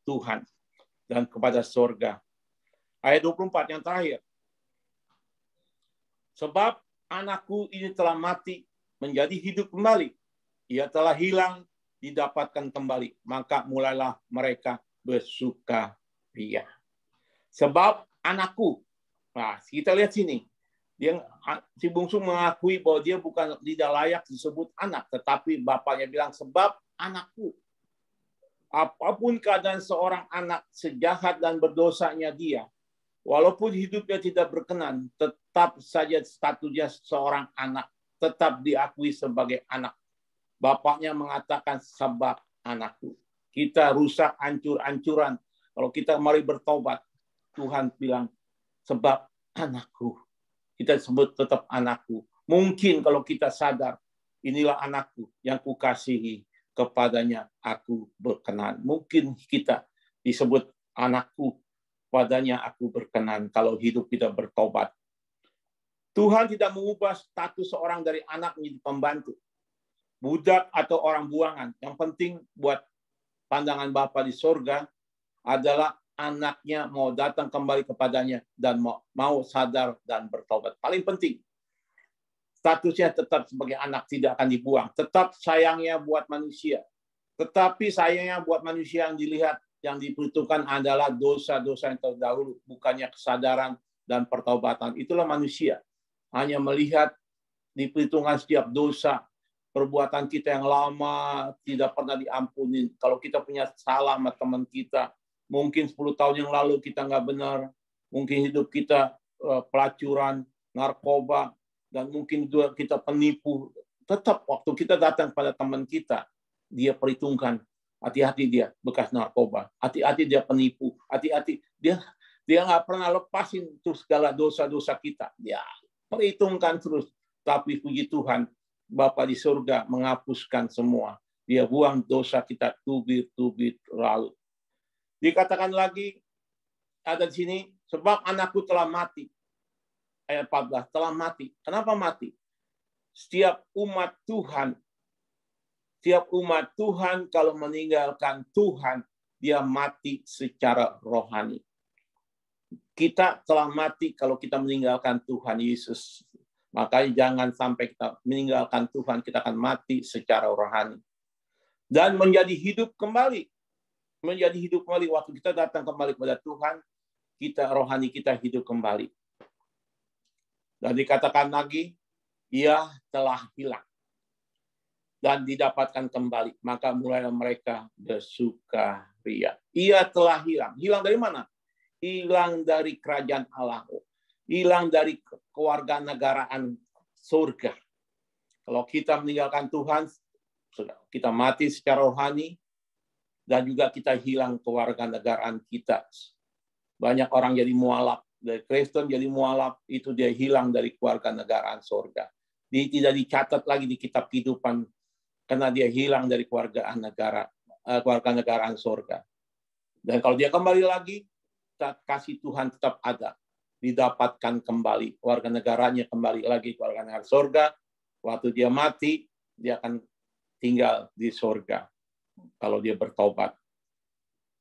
Tuhan dan kepada sorga. Ayat 24 yang terakhir. Sebab anakku ini telah mati, menjadi hidup kembali. Ia telah hilang, didapatkan kembali. Maka mulailah mereka bersukaria. Sebab anakku. Nah, kita lihat sini. Si bungsu mengakui bahwa dia tidak layak disebut anak. Tetapi bapaknya bilang, sebab anakku. Apapun keadaan seorang anak, sejahat dan berdosanya dia, walaupun hidupnya tidak berkenan, tetap saja statusnya seorang anak, tetap diakui sebagai anak. Bapaknya mengatakan, sebab anakku. Kita rusak, hancur-hancuran. Kalau kita mari bertobat, Tuhan bilang, sebab anakku. Kita sebut tetap anakku. Mungkin kalau kita sadar, inilah anakku yang kukasihi, kepadanya aku berkenan. Mungkin kita disebut anakku, padanya aku berkenan kalau hidup kita bertobat. Tuhan tidak mengubah status seorang dari anak menjadi pembantu, budak atau orang buangan. Yang penting buat pandangan Bapa di sorga adalah anaknya mau datang kembali kepadanya dan mau sadar dan bertobat. Paling penting, statusnya tetap sebagai anak, tidak akan dibuang. Tetap sayangnya buat manusia. Tetapi sayangnya buat manusia yang dilihat, yang diperhitungkan adalah dosa-dosa yang terdahulu, bukannya kesadaran dan pertobatan. Itulah manusia. Hanya melihat diperhitungkan setiap dosa, perbuatan kita yang lama tidak pernah diampuni. Kalau kita punya salah sama teman kita, mungkin 10 tahun yang lalu kita nggak benar, mungkin hidup kita pelacuran, narkoba, dan mungkin juga kita penipu. Tetap waktu kita datang pada teman kita, dia perhitungkan, hati-hati dia bekas narkoba, hati-hati dia penipu, hati-hati dia nggak pernah lepasin terus segala dosa-dosa kita. Dia perhitungkan terus. Tapi puji Tuhan, Bapa di surga menghapuskan semua. Dia buang dosa kita tubir-tubir laut. Dikatakan lagi, ada di sini, sebab anakku telah mati. Ayat 14, telah mati. Kenapa mati? Setiap umat Tuhan kalau meninggalkan Tuhan, dia mati secara rohani. Kita telah mati kalau kita meninggalkan Tuhan Yesus. Makanya jangan sampai kita meninggalkan Tuhan, kita akan mati secara rohani. Dan menjadi hidup kembali. Menjadi hidup kembali waktu kita datang kembali kepada Tuhan, rohani kita hidup kembali. Dan dikatakan lagi, ia telah hilang dan didapatkan kembali. Maka mulailah mereka bersukaria. Ia telah hilang. Hilang dari mana? Hilang dari kerajaan Allah. Hilang dari kewarganegaraan surga. Kalau kita meninggalkan Tuhan, kita mati secara rohani, dan juga kita hilang kewarganegaraan kita. Banyak orang jadi mualaf. Dari Kristen jadi mualaf, itu dia hilang dari kewarganegaraan surga. Dia tidak dicatat lagi di kitab kehidupan karena dia hilang dari kewarganegaraan surga. Dan kalau dia kembali lagi, kasih Tuhan tetap ada, didapatkan kembali warganegaranya, kembali lagi ke warganegara surga. Waktu dia mati, dia akan tinggal di surga kalau dia bertobat.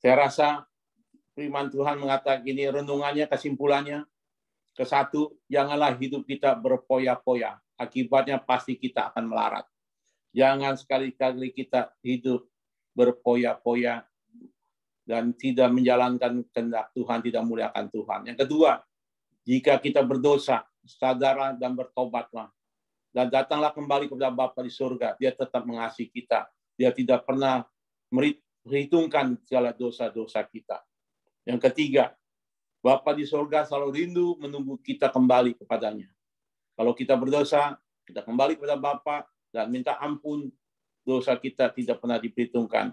Saya rasa firman Tuhan mengatakan ini, renungannya, kesimpulannya, ke-1, janganlah hidup kita berpoya-poya. Akibatnya pasti kita akan melarat. Jangan sekali-kali kita hidup berpoya-poya dan tidak menjalankan kehendak Tuhan, tidak muliakan Tuhan. Yang kedua, jika kita berdosa, sadarlah dan bertobatlah. Dan datanglah kembali kepada Bapa di surga. Dia tetap mengasihi kita. Dia tidak pernah memperhitungkan segala dosa-dosa kita. Yang ketiga, Bapa di surga selalu rindu menunggu kita kembali kepadanya. Kalau kita berdosa, kita kembali kepada Bapa dan minta ampun, dosa kita tidak pernah diperhitungkan.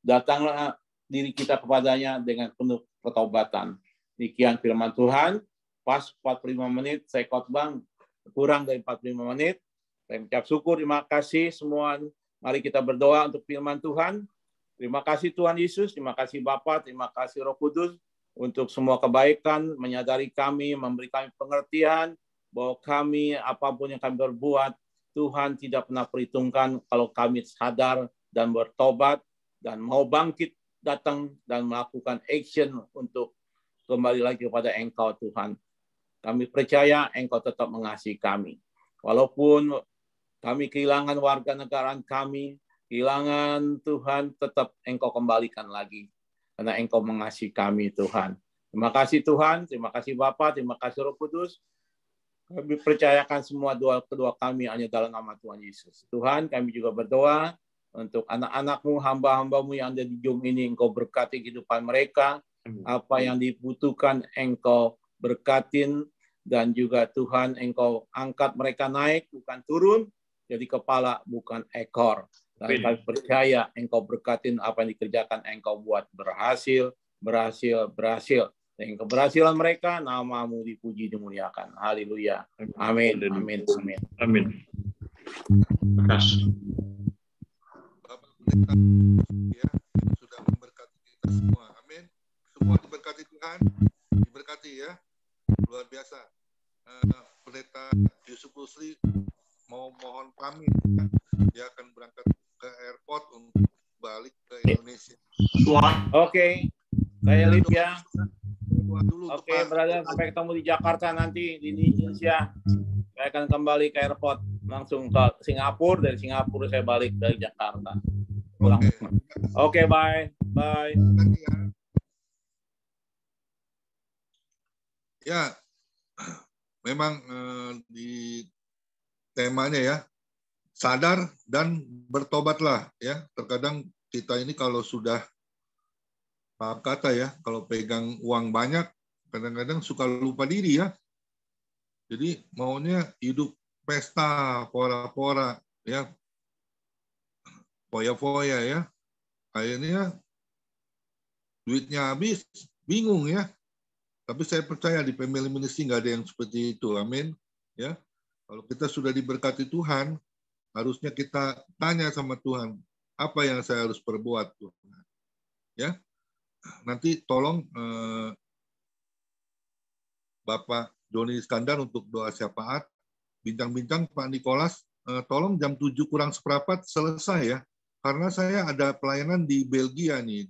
Datanglah diri kita kepadanya dengan penuh pertobatan. Demikian firman Tuhan. Pas 45 menit, saya khotbah kurang dari 45 menit. Saya mengucap syukur, terima kasih semua. Mari kita berdoa untuk firman Tuhan. Terima kasih Tuhan Yesus, terima kasih Bapa, terima kasih Roh Kudus untuk semua kebaikan, menyadari kami, memberi kami pengertian bahwa kami, apapun yang kami berbuat, Tuhan tidak pernah perhitungkan kalau kami sadar dan bertobat dan mau bangkit datang dan melakukan action untuk kembali lagi kepada Engkau Tuhan. Kami percaya Engkau tetap mengasihi kami. Walaupun kami kehilangan warga negara kami, kehilangan Tuhan, tetap Engkau kembalikan lagi. Karena Engkau mengasihi kami Tuhan. Terima kasih Tuhan, terima kasih Bapa, terima kasih Roh Kudus. Kami percayakan semua doa kedua kami hanya dalam nama Tuhan Yesus. Tuhan, kami juga berdoa untuk anak-anak-Mu, hamba-hamba-Mu yang ada di Zoom ini. Engkau berkati kehidupan mereka. Apa yang dibutuhkan Engkau berkatin. Dan juga Tuhan, Engkau angkat mereka naik, bukan turun. Jadi kepala, bukan ekor. Dan kami percaya Engkau berkatin apa yang dikerjakan Engkau buat berhasil. Dan keberhasilan mereka, nama-Mu dipuji, dimuliakan. Haleluya. Amin. Amin. Amin. Amin. Terima kasih. Bapak Pendeta ya, sudah memberkati kita semua. Amin. Semua diberkati Tuhan. Diberkati ya. Luar biasa. Pendeta Yusuf Rusli mau mohon pamit. Dia akan berangkat ke airport untuk balik ke Indonesia. Oke. Saya live ya. Dulu, Oke, brother, sampai ketemu di Jakarta nanti di Indonesia. Saya akan kembali ke airport langsung ke Singapura. Dari Singapura saya balik dari Jakarta. Pulang. Oke, bye. Bye. Ya, memang di temanya ya, sadar dan bertobatlah ya. Terkadang kita ini kalau sudah, maaf kata ya, kalau pegang uang banyak, kadang-kadang suka lupa diri ya. Jadi maunya hidup pesta, pora-pora, ya, foya-foya ya. Akhirnya duitnya habis, bingung ya. Tapi saya percaya di family ministry nggak ada yang seperti itu. Amin. Ya, kalau kita sudah diberkati Tuhan, harusnya kita tanya sama Tuhan, apa yang saya harus perbuat, Tuhan. Ya, nanti tolong Bapak Joni Iskandar untuk doa syafaat. Bincang-bincang Pak Nikolas, tolong jam 7 kurang seperempat selesai ya. Karena saya ada pelayanan di Belgia nih.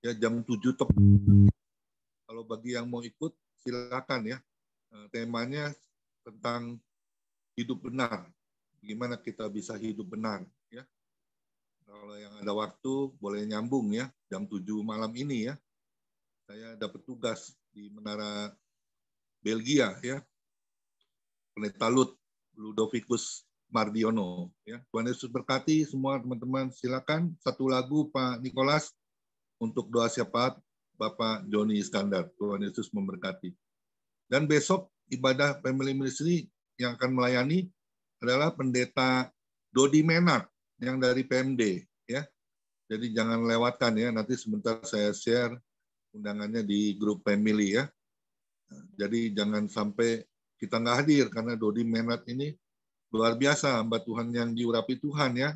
Ya, jam 7 tepat. Kalau bagi yang mau ikut, silakan ya. Temanya tentang hidup benar. Gimana kita bisa hidup benar. Ya. Kalau yang ada waktu, boleh nyambung ya. Jam 7 malam ini ya. Saya dapat tugas di Menara Belgia ya. Pendeta Ludovicus Mardiono ya. Tuhan Yesus berkati semua teman-teman. Silakan satu lagu Pak Nikolas untuk doa syafaat Bapak Joni Iskandar. Tuhan Yesus memberkati. Dan besok ibadah family ministry yang akan melayani adalah Pendeta Dodi Menat yang dari PMD ya. Jadi jangan lewatkan ya. Nanti sebentar saya share undangannya di grup family ya. Jadi jangan sampai kita nggak hadir karena Dodi Menat ini luar biasa hamba Tuhan yang diurapi Tuhan ya.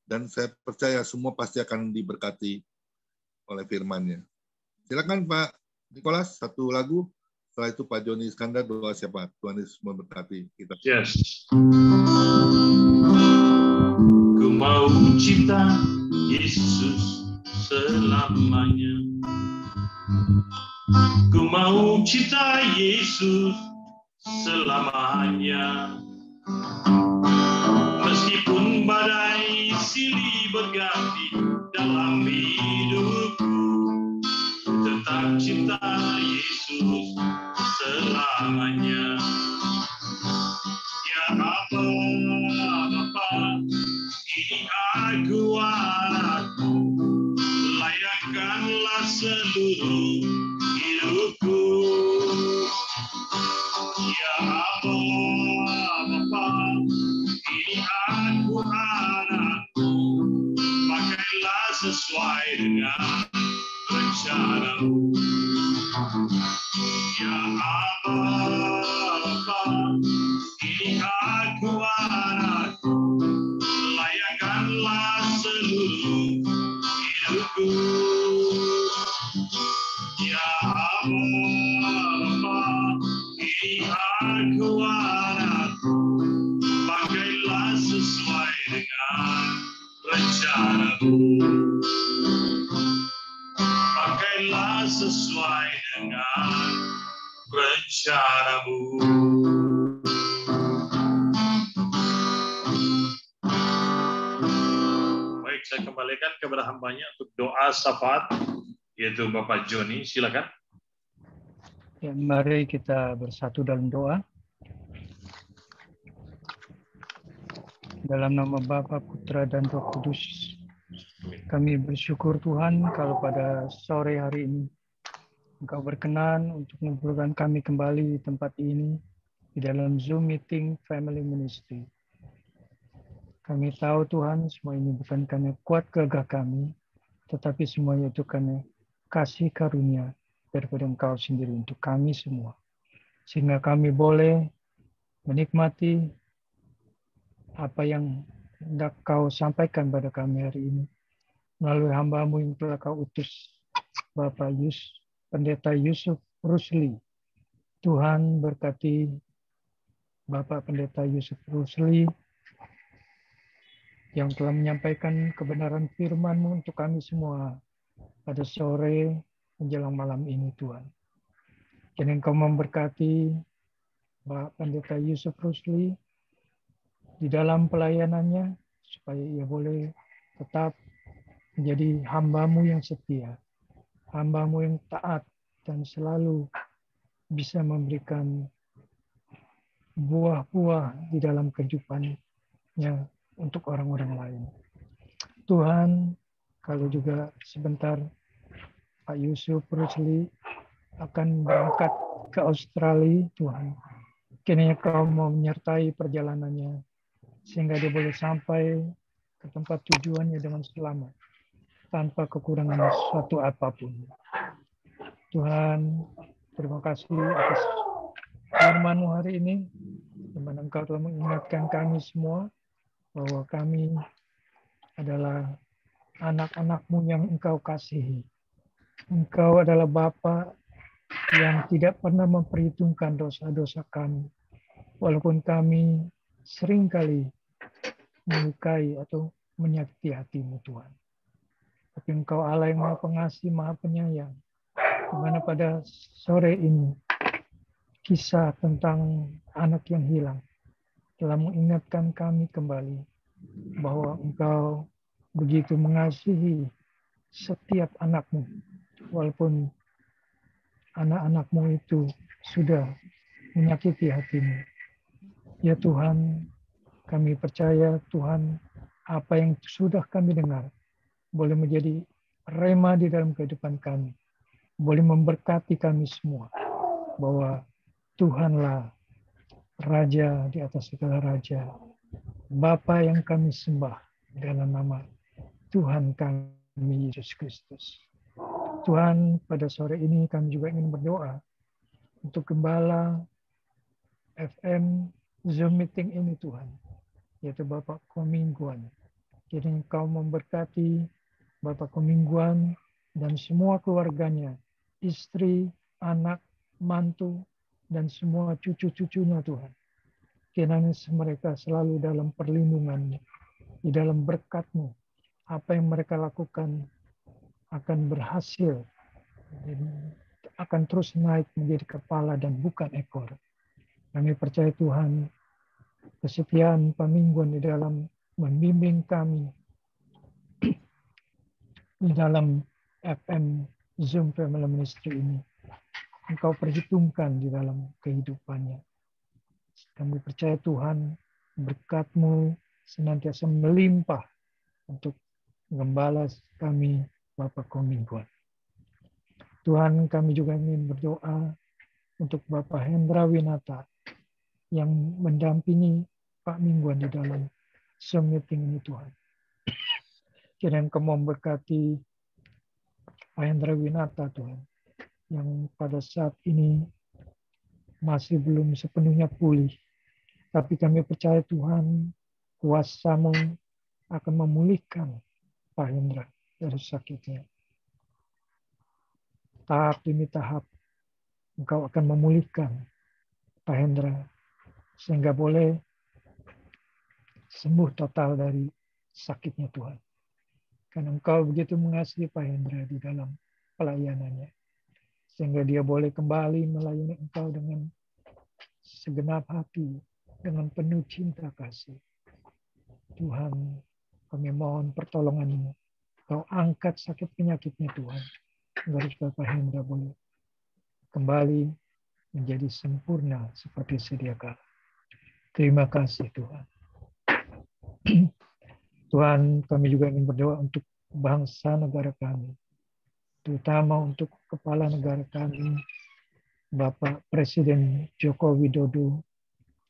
Dan saya percaya semua pasti akan diberkati oleh firman-Nya. Silakan Pak Nikolas satu lagu. Setelah itu Pak Joni Iskandar doa syafaat. Tuhan Yesus memberkati kita. Yes. Ku mau cinta Yesus selamanya. Ku mau cinta Yesus selamanya. Meskipun badai silih berganti dalam hidupku, tetap cinta Yesus selamanya. Ya Bapa, ini aku anakku, layakkanlah seluruh hidupku. Ya Bapa, ini aku anakku, pakailah sesuai dengan rencanamu. Ya Bapa, ini aku anakku, layakkanlah seluruh hidupku. Ya Bapa, ini aku anakku, pakailah sesuai dengan rencanamu. Pakailah sesuai dengan rencanamu. Baik, saya kembalikan kepada hambanya untuk doa syafaat, yaitu Bapak Joni. Silakan. Ya, mari kita bersatu dalam doa. Dalam nama Bapa, Putra, dan Roh Kudus, kami bersyukur Tuhan kalau pada sore hari ini Engkau berkenan untuk mengumpulkan kami kembali di tempat ini di dalam Zoom meeting Family Ministry. Kami tahu Tuhan semua ini bukan karena kuat gagah kami, tetapi semuanya itu karena kasih karunia daripada Engkau sendiri untuk kami semua. Sehingga kami boleh menikmati apa yang hendak Kau sampaikan pada kami hari ini melalui hamba-Mu yang telah Kau utus, Bapak Pendeta Yusuf Rusli. Tuhan berkati Bapak Pendeta Yusuf Rusli yang telah menyampaikan kebenaran firman-Mu untuk kami semua pada sore menjelang malam ini, Tuhan. Dan Engkau memberkati Bapak Pendeta Yusuf Rusli di dalam pelayanannya, supaya ia boleh tetap menjadi hamba-Mu yang setia, hamba-Mu yang taat, dan selalu bisa memberikan buah-buah di dalam kehidupannya untuk orang-orang lain. Tuhan, kalau juga sebentar Pak Yusuf Rusli akan berangkat ke Australia, Tuhan, Kiranya Kau mau menyertai perjalanannya, sehingga dia boleh sampai ke tempat tujuannya dengan selamat, tanpa kekurangan suatu apapun. Tuhan, terima kasih atas firman-Mu hari ini, di mana Engkau telah mengingatkan kami semua bahwa kami adalah anak-anak-Mu yang Engkau kasihi. Engkau adalah Bapa yang tidak pernah memperhitungkan dosa-dosa kami, walaupun kami seringkali melukai atau menyakiti hati-Mu, Tuhan. Tapi Engkau Allah yang Maha Pengasih, Maha Penyayang, di mana pada sore ini kisah tentang anak yang hilang telah mengingatkan kami kembali bahwa Engkau begitu mengasihi setiap anak-Mu, walaupun anak-anak-Mu itu sudah menyakiti hati-Mu. Ya Tuhan, kami percaya Tuhan, apa yang sudah kami dengar boleh menjadi rema di dalam kehidupan kami, boleh memberkati kami semua, bahwa Tuhanlah Raja di atas segala raja, Bapa yang kami sembah dalam nama Tuhan kami Yesus Kristus. Tuhan, pada sore ini kami juga ingin berdoa untuk Gembala FM Zoom meeting ini Tuhan, yaitu Bapak Komingguan. Jadi Engkau memberkati Bapak Komingguan dan semua keluarganya, istri, anak, mantu, dan semua cucu-cucunya Tuhan. Kiranya mereka selalu dalam perlindungan-Mu, di dalam berkat-Mu. Apa yang mereka lakukan akan berhasil, akan terus naik menjadi kepala dan bukan ekor. Kami percaya Tuhan, kesetiaan Pamingguan di dalam membimbing kami di dalam FM Zoom Family Ministry ini, Engkau perhitungkan di dalam kehidupannya. Kami percaya Tuhan, berkat-Mu senantiasa melimpah untuk Gembala kami, Bapak Komingguan. Tuhan, kami juga ingin berdoa untuk Bapak Hendra Winata yang mendampingi Pak Mingguan di dalam Zoom meeting ini Tuhan. Kiranya Engkau memberkati Pak Hendra Winata Tuhan, yang pada saat ini masih belum sepenuhnya pulih. Tapi kami percaya Tuhan, kuasa-Mu akan memulihkan Pak Hendra dari sakitnya. Tahap demi tahap, Engkau akan memulihkan Pak Hendra, sehingga boleh sembuh total dari sakitnya Tuhan. Karena Engkau begitu mengasihi Pak Hendra di dalam pelayanannya, sehingga dia boleh kembali melayani Engkau dengan segenap hati, dengan penuh cinta kasih. Tuhan, kami mohon pertolongan-Mu. Kau angkat sakit penyakitnya Tuhan, agar Bapak Hendra boleh kembali menjadi sempurna seperti sedia kala. Terima kasih Tuhan. Tuhan, kami juga ingin berdoa untuk bangsa negara kami, terutama untuk kepala negara kami, Bapak Presiden Joko Widodo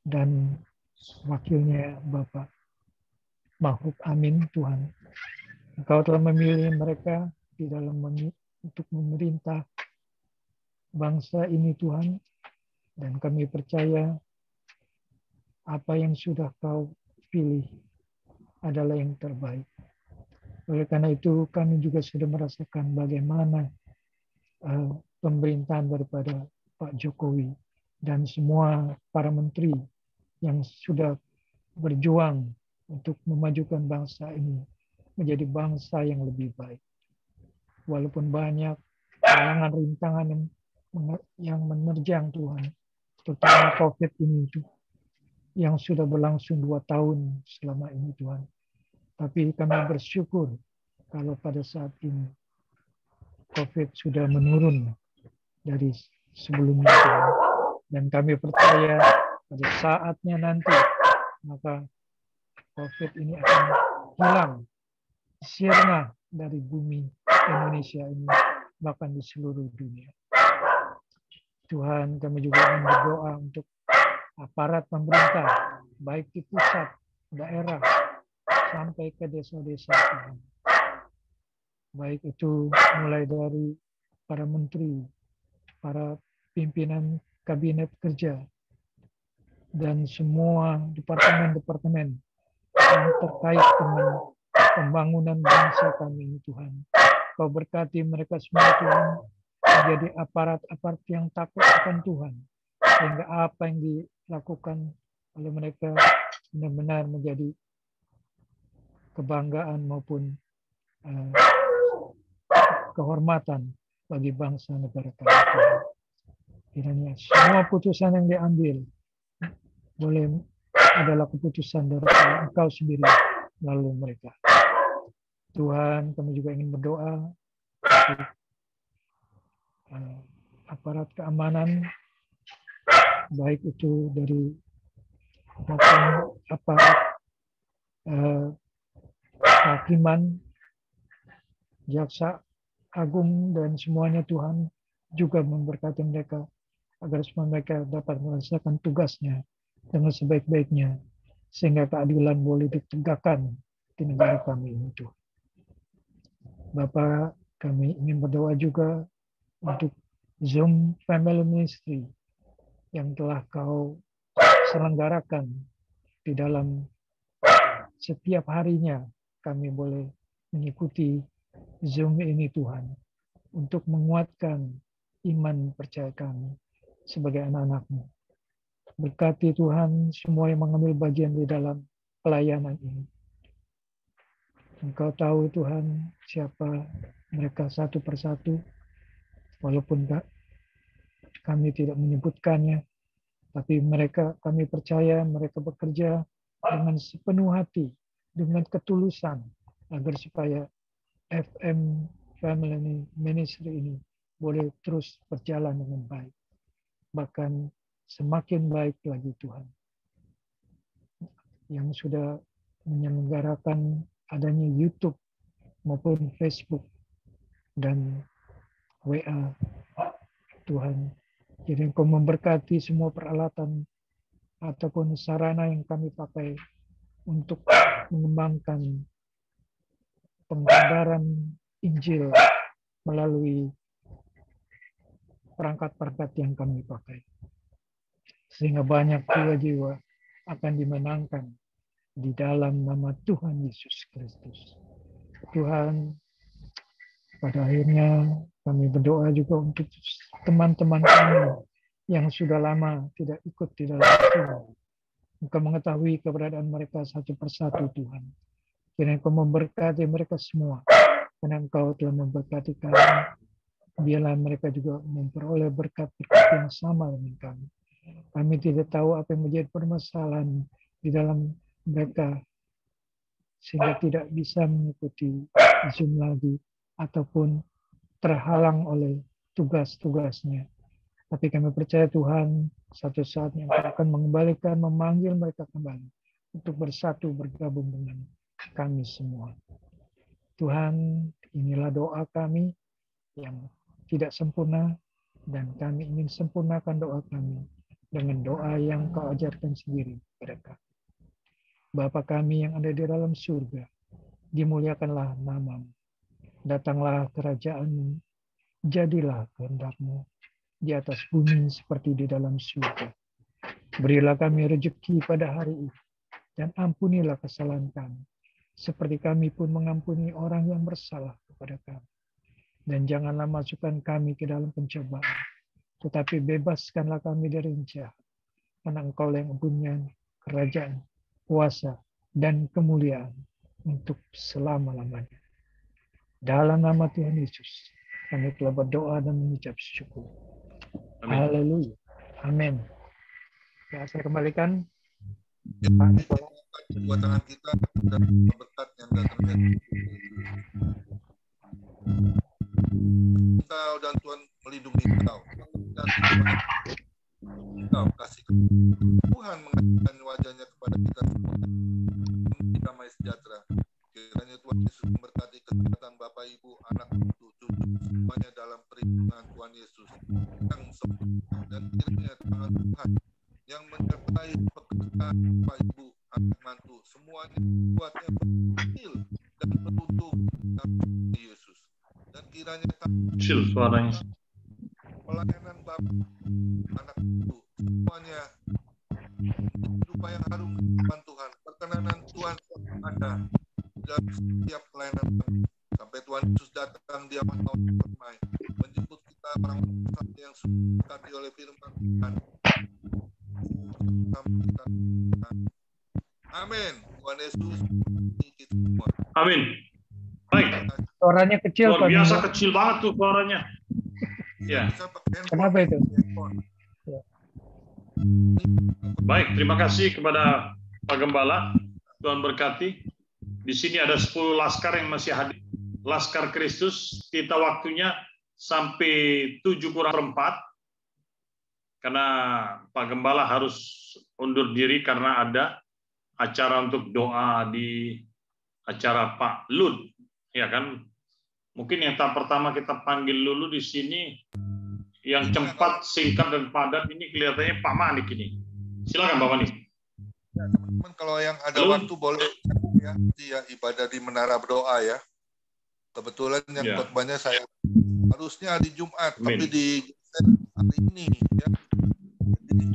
dan wakilnya Bapak Mahfud Amin. Tuhan, Engkau telah memilih mereka di dalam untuk memerintah bangsa ini Tuhan, dan kami percaya apa yang sudah Kau pilih adalah yang terbaik. Oleh karena itu kami juga sudah merasakan bagaimana pemerintahan daripada Pak Jokowi dan semua para menteri yang sudah berjuang untuk memajukan bangsa ini menjadi bangsa yang lebih baik. Walaupun banyak halangan rintangan yang menerjang Tuhan, terutama COVID ini yang sudah berlangsung 2 tahun selama ini Tuhan. Tapi kami bersyukur kalau pada saat ini COVID sudah menurun dari sebelumnya Tuhan. Dan kami percaya pada saatnya nanti maka COVID ini akan hilang, sirna dari bumi Indonesia ini, bahkan di seluruh dunia. Tuhan, kami juga ingin berdoa untuk aparat pemerintah, baik di pusat, daerah, sampai ke desa-desa Tuhan. Baik itu mulai dari para menteri, para pimpinan kabinet kerja, dan semua departemen-departemen yang terkait dengan pembangunan bangsa kami ini Tuhan. Kau berkati mereka semua Tuhan, menjadi aparat-aparat yang takut akan Tuhan, sehingga apa yang dilakukan oleh mereka benar-benar menjadi kebanggaan maupun kehormatan bagi bangsa negara kami. Kiranya semua putusan yang diambil boleh adalah keputusan dari Engkau sendiri melalui mereka. Tuhan, kami juga ingin berdoa untuk aparat keamanan, baik itu dari maupun aparat hakiman, jaksa agung, dan semuanya Tuhan juga memberkati mereka agar semua mereka dapat melaksanakan tugasnya dengan sebaik-baiknya, sehingga keadilan boleh ditegakkan di negara kami ini Tuhan. Bapak, kami ingin berdoa juga untuk Zoom Family Ministry yang telah Kau selenggarakan di dalam setiap harinya. Kami boleh mengikuti Zoom ini Tuhan, untuk menguatkan iman percaya kami sebagai anak-anak-Mu. Berkati Tuhan semua yang mengambil bagian di dalam pelayanan ini. Engkau tahu Tuhan siapa mereka satu persatu, walaupun kami tidak menyebutkannya, tapi kami percaya mereka bekerja dengan sepenuh hati, dengan ketulusan, agar supaya FM Family Ministry ini boleh terus berjalan dengan baik. Bahkan semakin baik lagi Tuhan. Yang sudah menyelenggarakan adanya YouTube maupun Facebook dan WA. Tuhan, jadi Engkau memberkati semua peralatan ataupun sarana yang kami pakai untuk mengembangkan penggambaran Injil melalui perangkat-perangkat yang kami pakai. Sehingga banyak jiwa-jiwa akan dimenangkan di dalam nama Tuhan Yesus Kristus. Tuhan, pada akhirnya kami berdoa juga untuk teman-teman kami yang sudah lama tidak ikut di dalam Tuhan. Engkau mengetahui keberadaan mereka satu persatu Tuhan. Kiranya Engkau memberkati mereka semua. Karena Engkau telah memberkati kami. Biarlah mereka juga memperoleh berkat-berkat yang sama dengan kami. Kami tidak tahu apa yang menjadi permasalahan di dalam mereka, sehingga tidak bisa mengikuti Zoom lagi, ataupun terhalang oleh tugas-tugasnya. Tapi kami percaya Tuhan, satu saatnya Engkau akan mengembalikan, memanggil mereka kembali untuk bersatu, bergabung dengan kami semua. Tuhan, inilah doa kami yang tidak sempurna, dan kami ingin sempurnakan doa kami dengan doa yang Kau ajarkan sendiri kepada kami. Bapa kami yang ada di dalam surga, dimuliakanlah nama-Mu. Datanglah kerajaan-Mu, jadilah kehendak-Mu di atas bumi seperti di dalam surga. Berilah kami rezeki pada hari ini, dan ampunilah kesalahan kami, seperti kami pun mengampuni orang yang bersalah kepada kami. Dan janganlah masukkan kami ke dalam pencobaan, tetapi bebaskanlah kami dari yang jahat. Karena Engkau yang mempunyai kerajaan, kuasa, dan kemuliaan untuk selama-lamanya. Dalam nama Tuhan Yesus, kami telah berdoa dan mengucap syukur. Haleluya. Amin. Ya, saya kembalikan. Kedua tangan kita dan berkat yang datang dari Engkau, dan Tuhan melindungi Engkau. Dan Engkau kasih Tuhan mengatakan wajahnya kepada kita semua. Damai sejahtera. Kiranya Tuhan Yesus memberkati kesehatan Bapak, Ibu, anak, cucu, semuanya dalam perlindungan Tuhan Yesus yang sempurna. Dan kiranya tangan Tuhan yang menyertai Kecil suaranya. Pelayanan Bapak, anak itu, semuanya hidup yang harum di depan Tuhan. Perkenanan Tuhan ada dalam setiap pelayanan kami. Sampai Tuhan Yesus datang, dia mau bermain, menjemput kita orang-orang yang suka oleh firman Tuhan. Amin. Tuhan Yesus kita semua. Amin. Baik. Suaranya kecil, Luar Pak biasa Minggu. kecil banget tuh suaranya. Ya. Bisa pakai handphone. Kenapa itu? Baik, terima kasih kepada Pak Gembala. Tuhan berkati. Di sini ada 10 laskar yang masih hadir. Laskar Kristus, kita waktunya sampai 7:04. Karena Pak Gembala harus undur diri karena ada acara untuk doa di acara Pak Lud. Ya kan? Mungkin yang tahap pertama kita panggil dulu di sini yang cepat, singkat dan padat ini kelihatannya Pak Manik ini. Silakan Pak Manik. Ya, teman-teman kalau yang ada Halo. waktu boleh ya ibadah di menara berdoa ya. Kebetulan yang Ya. khotbahnya saya harusnya hari Jumat Amin. tapi di hari ini ya. Jadi,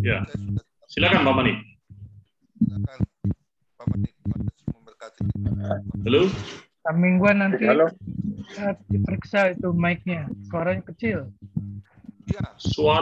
Ya. saya sudah Silakan Pak Manik. silakan Pak Manik, Tuhan Yesus memberkati. Halo. Pak Mingguan nanti Halo. diperiksa itu mic-nya. Suaranya kecil. Ya. Suara